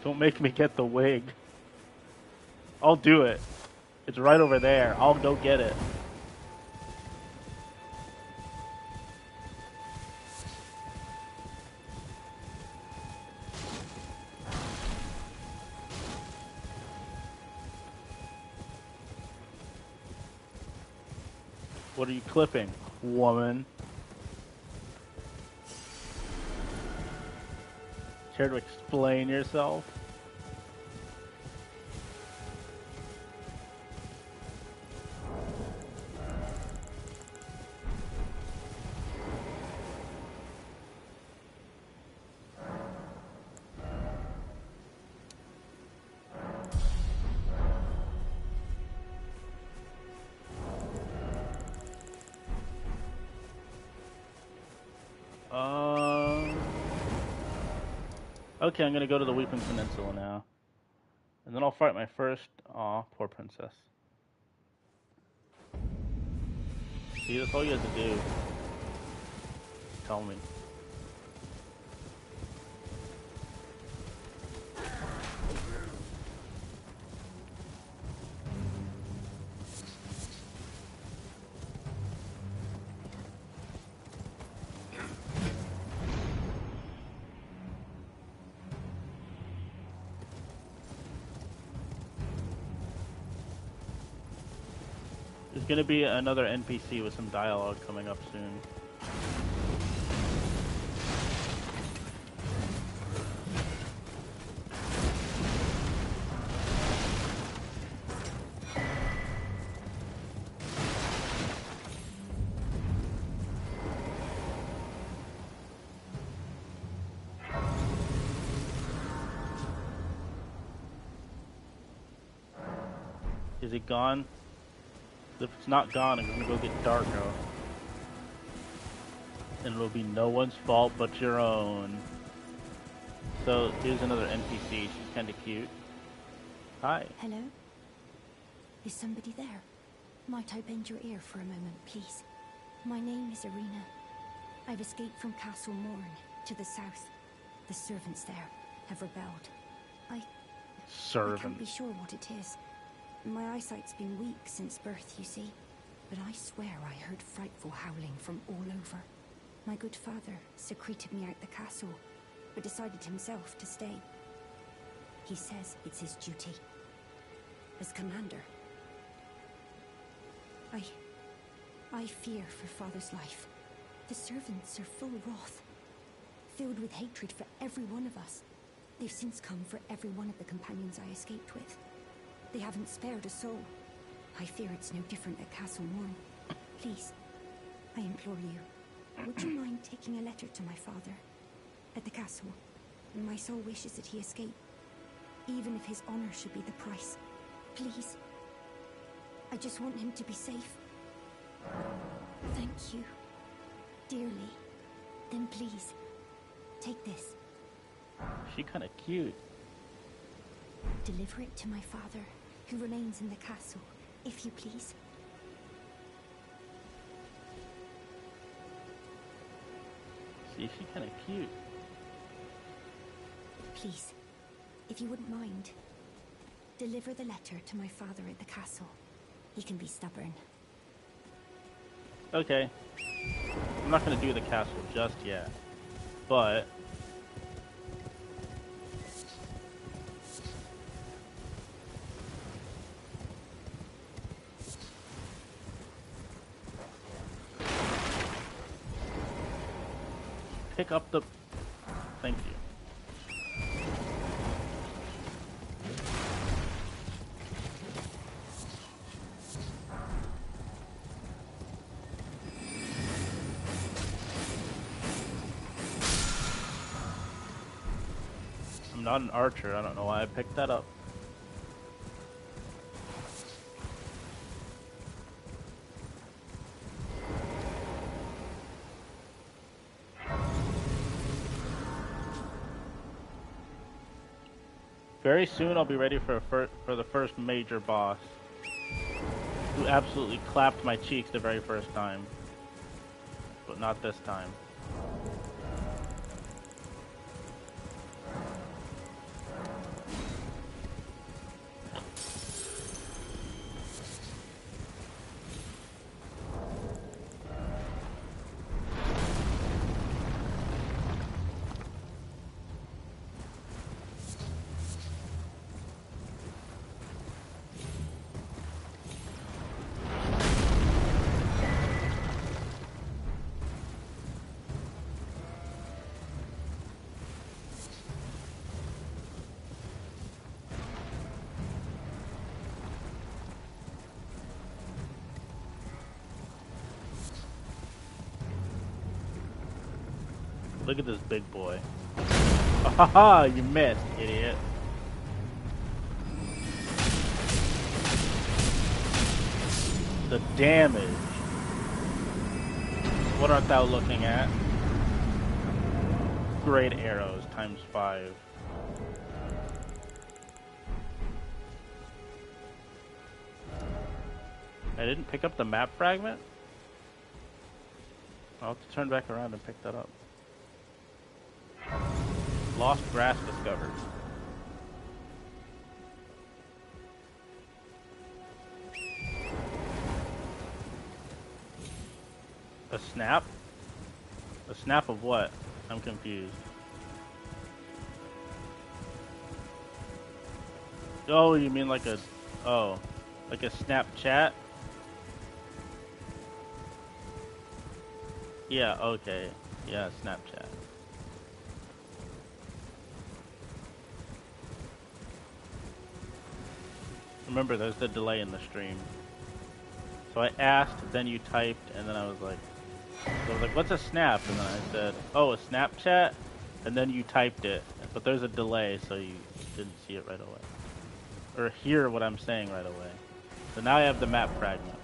Speaker 1: Don't make me get the wig. I'll do it. It's right over there. I'll go get it. What are you clipping, woman? Care to explain yourself? Okay, I'm gonna go to the Weeping Peninsula now. And then I'll fight my first... Aw, poor princess. See, that's all you have to do. Tell me. There's gonna be another NPC with some dialogue coming up soon. Is it gone? If it's not gone, I'm gonna go get Darko. And it'll be no one's fault but your own. So, here's another NPC. She's kinda cute. Hi.
Speaker 8: Hello? Is somebody there? Might I bend your ear for a moment, please? My name is Irina. I've escaped from Castle Morn to the south. The servants there have rebelled. I can't be sure what it is. My eyesight's been weak since birth, you see. But I swear I heard frightful howling from all over. My good father secreted me out the castle, but decided himself to stay. He says it's his duty. As commander. I fear for father's life. The servants are full wrath, filled with hatred for every one of us. They've since come for every one of the companions I escaped with. They haven't spared a soul. I fear it's no different at Castle Morn. Please, I implore you, would you mind taking a letter to my father at the castle? My soul wishes that he escape, even if his honor should be the price. Please. I just want him to be safe. Thank you, dearly. Then please, take this.
Speaker 1: She kinda cute.
Speaker 8: Deliver it to my father, who remains in the castle, if you please.
Speaker 1: See, she's kinda cute.
Speaker 8: Please, if you wouldn't mind, deliver the letter to my father at the castle. He can be stubborn.
Speaker 1: Okay. I'm not gonna do the castle just yet, but... pick up the... Thank you. I'm not an archer. I don't know why I picked that up. Very soon I'll be ready for the first major boss, who absolutely clapped my cheeks the very first time, but not this time. Look at this big boy. Ha ha! You missed, idiot. The damage. What art thou looking at? Great arrows times 5. I didn't pick up the map fragment? I'll have to turn back around and pick that up. Lost grass discovered. A snap? A snap of what? I'm confused. Oh, you mean like a... Oh. Like a Snapchat? Yeah, okay. Yeah, Snapchat. Remember, there's the delay in the stream. So I asked, then you typed, and then I was like, what's a snap? And then I said, oh, a Snapchat? And then you typed it. But there's a delay, so you didn't see it right away. Or hear what I'm saying right away. So now I have the map fragment.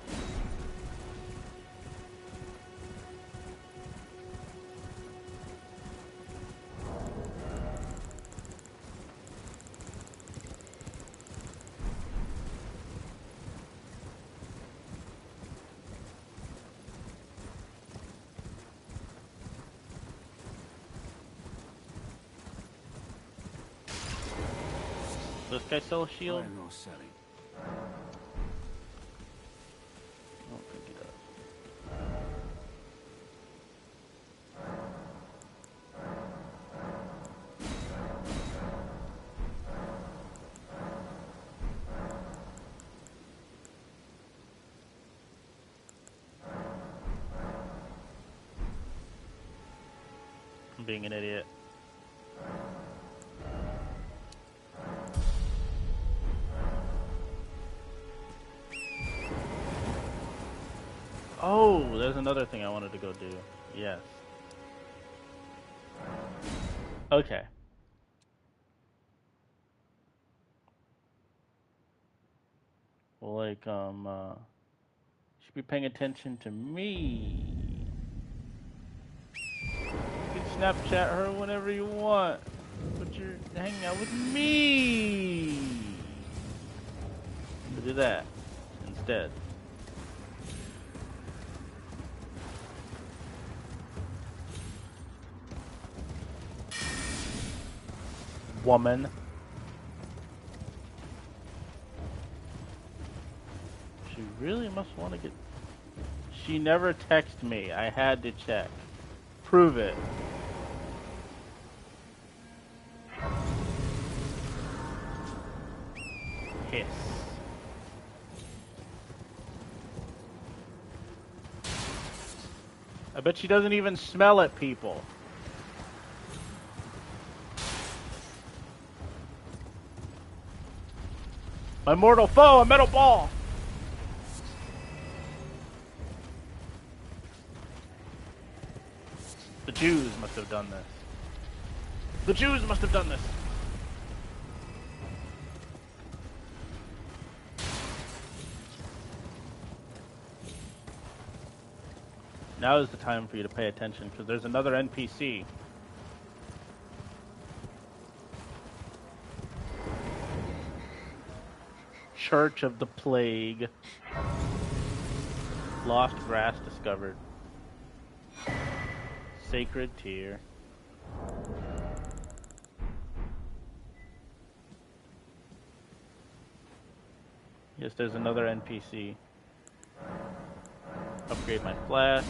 Speaker 1: Does this guy sell a shield?
Speaker 2: Buying or selling?
Speaker 1: I don't think he does. I'm being an idiot. Oh, there's another thing I wanted to go do. Yes. Okay. Well, like, you should be paying attention to me. You can Snapchat her whenever you want, but you're hanging out with me. So do that instead. Woman. She really must want to get... She never texted me. I had to check. Prove it. Hiss. I bet she doesn't even smell it, people. My mortal foe, a metal ball! The Jews must have done this. The Jews must have done this! Now is the time for you to pay attention, because there's another NPC. Church of the Plague. Lost grass discovered. Sacred tear. Yes, there's another NPC. Upgrade my flask.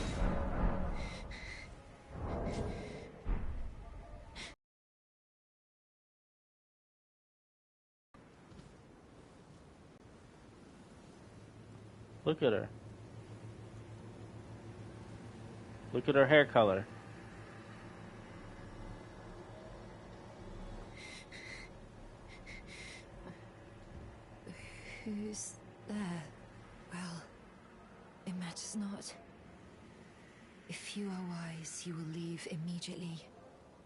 Speaker 1: Look at her. Look at her hair color.
Speaker 8: Who's there? Well, it matters not. If you are wise, you will leave immediately.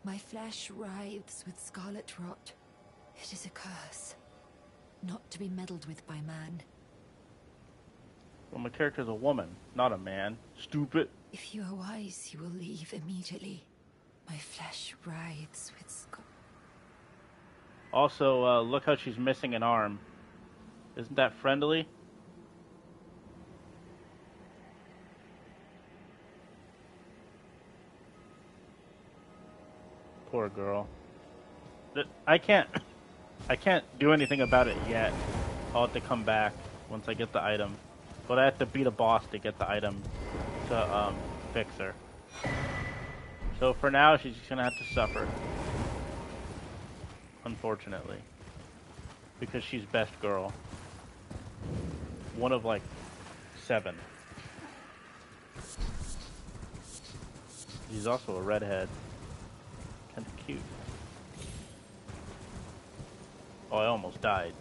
Speaker 8: My flesh writhes with scarlet rot. It is a curse, not to be meddled with by man.
Speaker 1: Well, my character's a woman, not a man. Stupid.
Speaker 8: If you are wise, you will leave immediately. My flesh writhes with
Speaker 1: Also, look how she's missing an arm. Isn't that friendly? Poor girl. I can't do anything about it yet. I'll have to come back once I get the item. But I have to beat a boss to get the item to fix her. So for now, she's just gonna have to suffer. Unfortunately. Because she's best girl. One of like 7. She's also a redhead. Kinda cute. Oh, I almost died.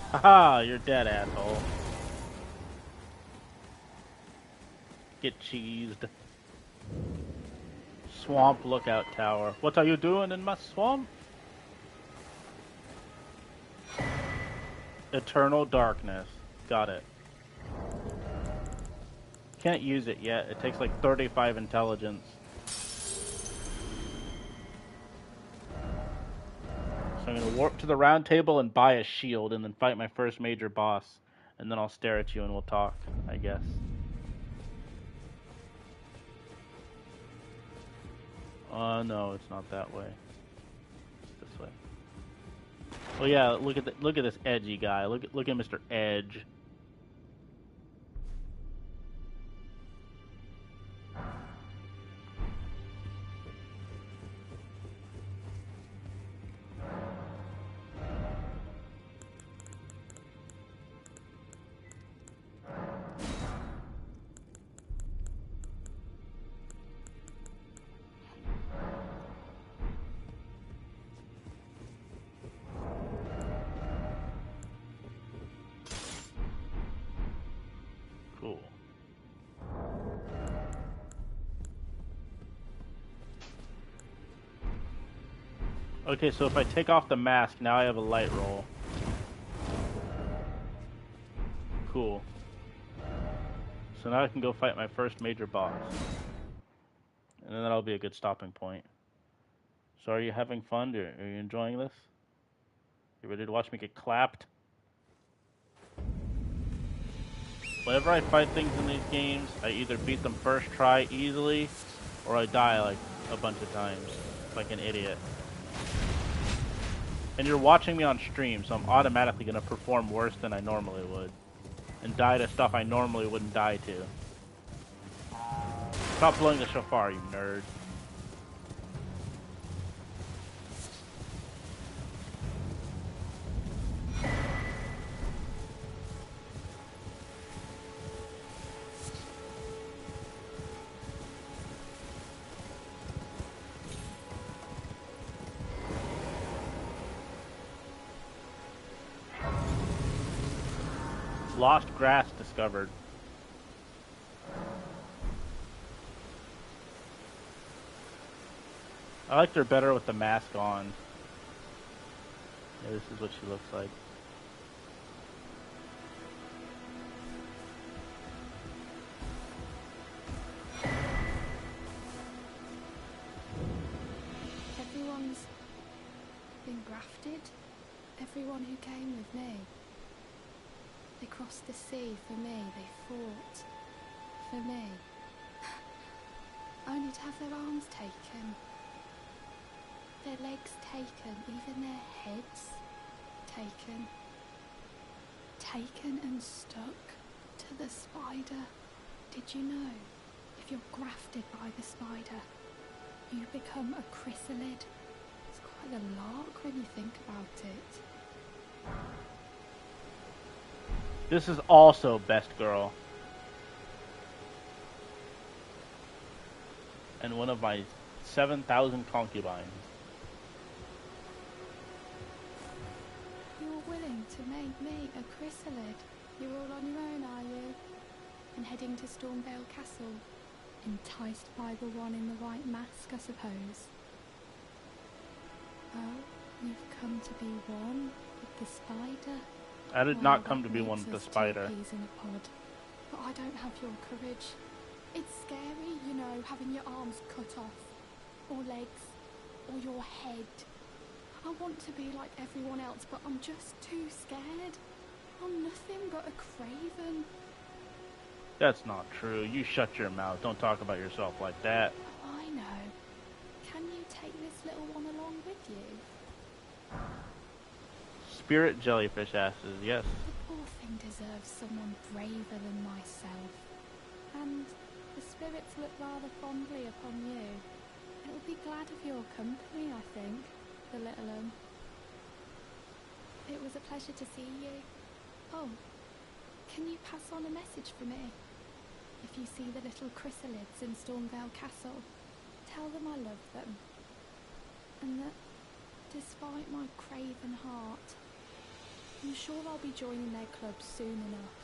Speaker 1: Haha, you're dead, asshole. Get cheesed. Swamp lookout tower. What are you doing in my swamp? Eternal darkness. Got it. Can't use it yet. It takes like 35 intelligence. So I'm gonna warp to the round table and buy a shield and then fight my first major boss. And then I'll stare at you and we'll talk, I guess. No, it's not that way. It's this way. Well, yeah, look at this edgy guy. Look at Mr. Edge. Cool. Okay, so if I take off the mask, now I have a light roll. Cool. So now I can go fight my first major boss. And then that'll be a good stopping point. So are you having fun? Are you enjoying this? You ready to watch me get clapped? Whenever I fight things in these games, I either beat them first try easily, or I die like a bunch of times, like an idiot. And you're watching me on stream, so I'm automatically going to perform worse than I normally would. And die to stuff I normally wouldn't die to. Stop blowing the shofar, you nerd. Lost grass discovered. I liked her better with the mask on. Yeah, this is what she looks like.
Speaker 9: grafted. Everyone who came with me. They crossed the sea for me. They fought for me. Only to have their arms taken. Their legs taken. Even their heads taken. Taken and stuck to the spider. Did you know? If you're grafted by the spider, you become a chrysalid. It's quite a lark when you think about it.
Speaker 1: This is also Best Girl. And one of my 7,000 concubines.
Speaker 9: You're willing to make me a chrysalid? You're all on your own, are you? And heading to Stormvale Castle? Enticed by the one in the white mask, I suppose. Oh, you've come to be one with the spider?
Speaker 1: I did not come to be one with the spider.
Speaker 9: Peas in a pod. But I don't have your courage. It's scary, you know, having your arms cut off, or legs, or your head. I want to be like everyone else, but I'm just too scared. I'm nothing but a craven.
Speaker 1: That's not true. You shut your mouth. Don't talk about yourself like that.
Speaker 9: Oh, I know. Can you take this little one along with you?
Speaker 1: Spirit jellyfish asses, yes.
Speaker 9: The poor thing deserves someone braver than myself. And the spirits look rather fondly upon you. It'll be glad of your company, I think, the little one. It was a pleasure to see you. Oh, can you pass on a message for me? If you see the little chrysalids in Stormvale Castle, tell them I love them. And that, despite my craven heart, I'm sure I'll be joining their club soon enough.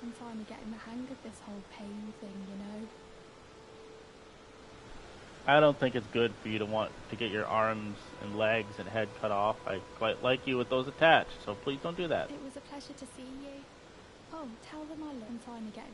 Speaker 9: I'm finally getting the hang of this whole pain thing, you know.
Speaker 1: I don't think it's good for you to want to get your arms and legs and head cut off. I quite like you with those attached, so please don't do that.
Speaker 9: It was a pleasure to see you. Oh, tell them I love them. I'm finally getting...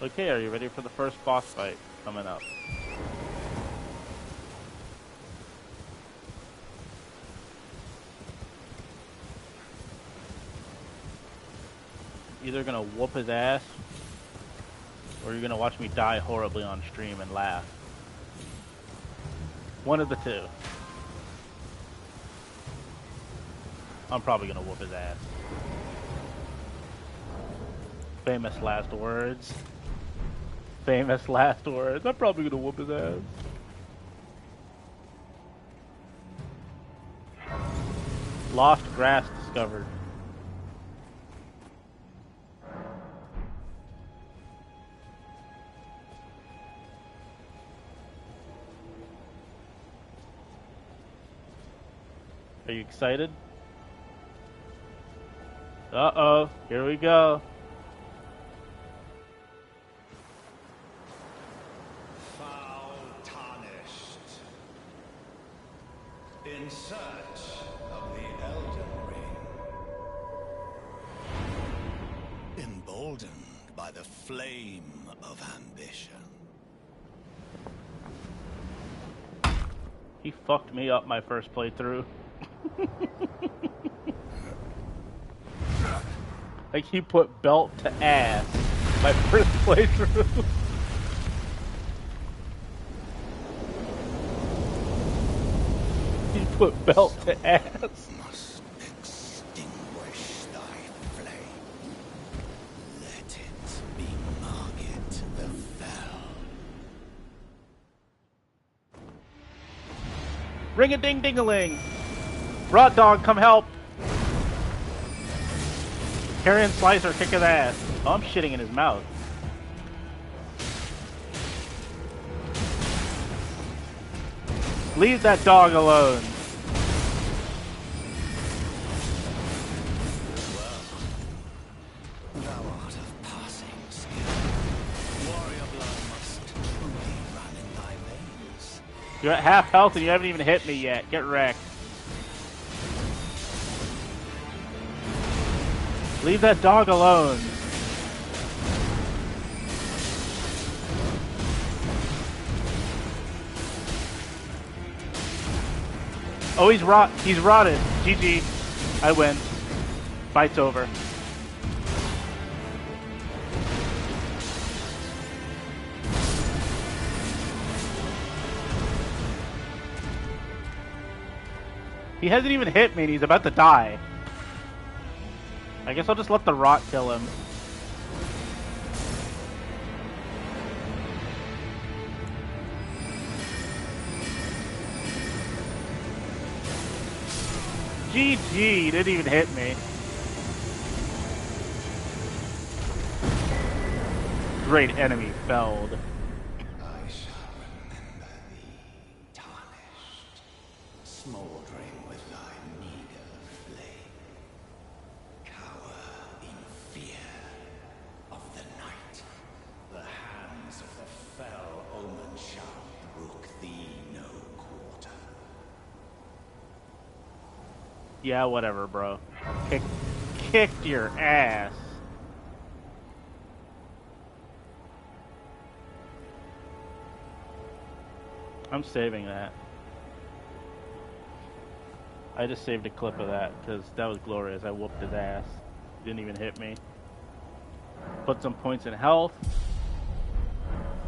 Speaker 1: Okay, are you ready for the first boss fight coming up? Either gonna whoop his ass, or you're gonna watch me die horribly on stream and laugh. One of the two. I'm probably gonna whoop his ass. Famous last words. Famous last words. I'm probably gonna whoop his ass. Lost grass discovered. Are you excited? Uh-oh, here we go.
Speaker 2: In search of the Elden Ring. Emboldened by the flame of ambition.
Speaker 1: He fucked me up my first playthrough. Like he put belt to ass my first playthrough. He put belt to ass.
Speaker 2: Must extinguish thy flame. Let it be Margit the Fell.
Speaker 1: Ring-a-ding-ding-a-ling. Rot dog, come help. Carrion Slicer, kick his ass. Oh, I'm shitting in his mouth. Leave that dog alone.
Speaker 2: Thou art of passing skill. Warrior blood must truly run in thy
Speaker 1: You're at half health and you haven't even hit me yet. Get wrecked. Leave that dog alone. Oh, he's rotted. GG. I win. Fight's over. He hasn't even hit me and he's about to die. I guess I'll just let the rot kill him. GG, didn't even hit me. Great enemy felled.
Speaker 2: I shall remember thee, tarnished, smouldering with thy meager flame. Cower in fear of the night. The hands of the fell omen shall brook thee no quarter.
Speaker 1: Yeah, whatever, bro. Kicked your ass. I'm saving that. I just saved a clip of that because that was glorious. I whooped his ass. Didn't even hit me. Put some points in health.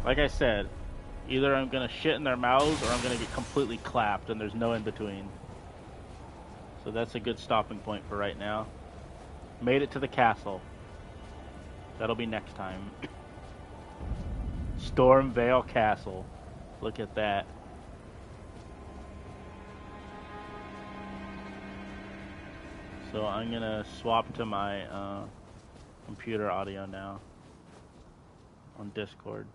Speaker 1: Like I said, either I'm gonna shit in their mouths or I'm gonna get completely clapped, and there's no in between. So that's a good stopping point for right now. Made it to the castle. That'll be next time. Stormvale Castle. Look at that. So I'm gonna swap to my computer audio now on Discord.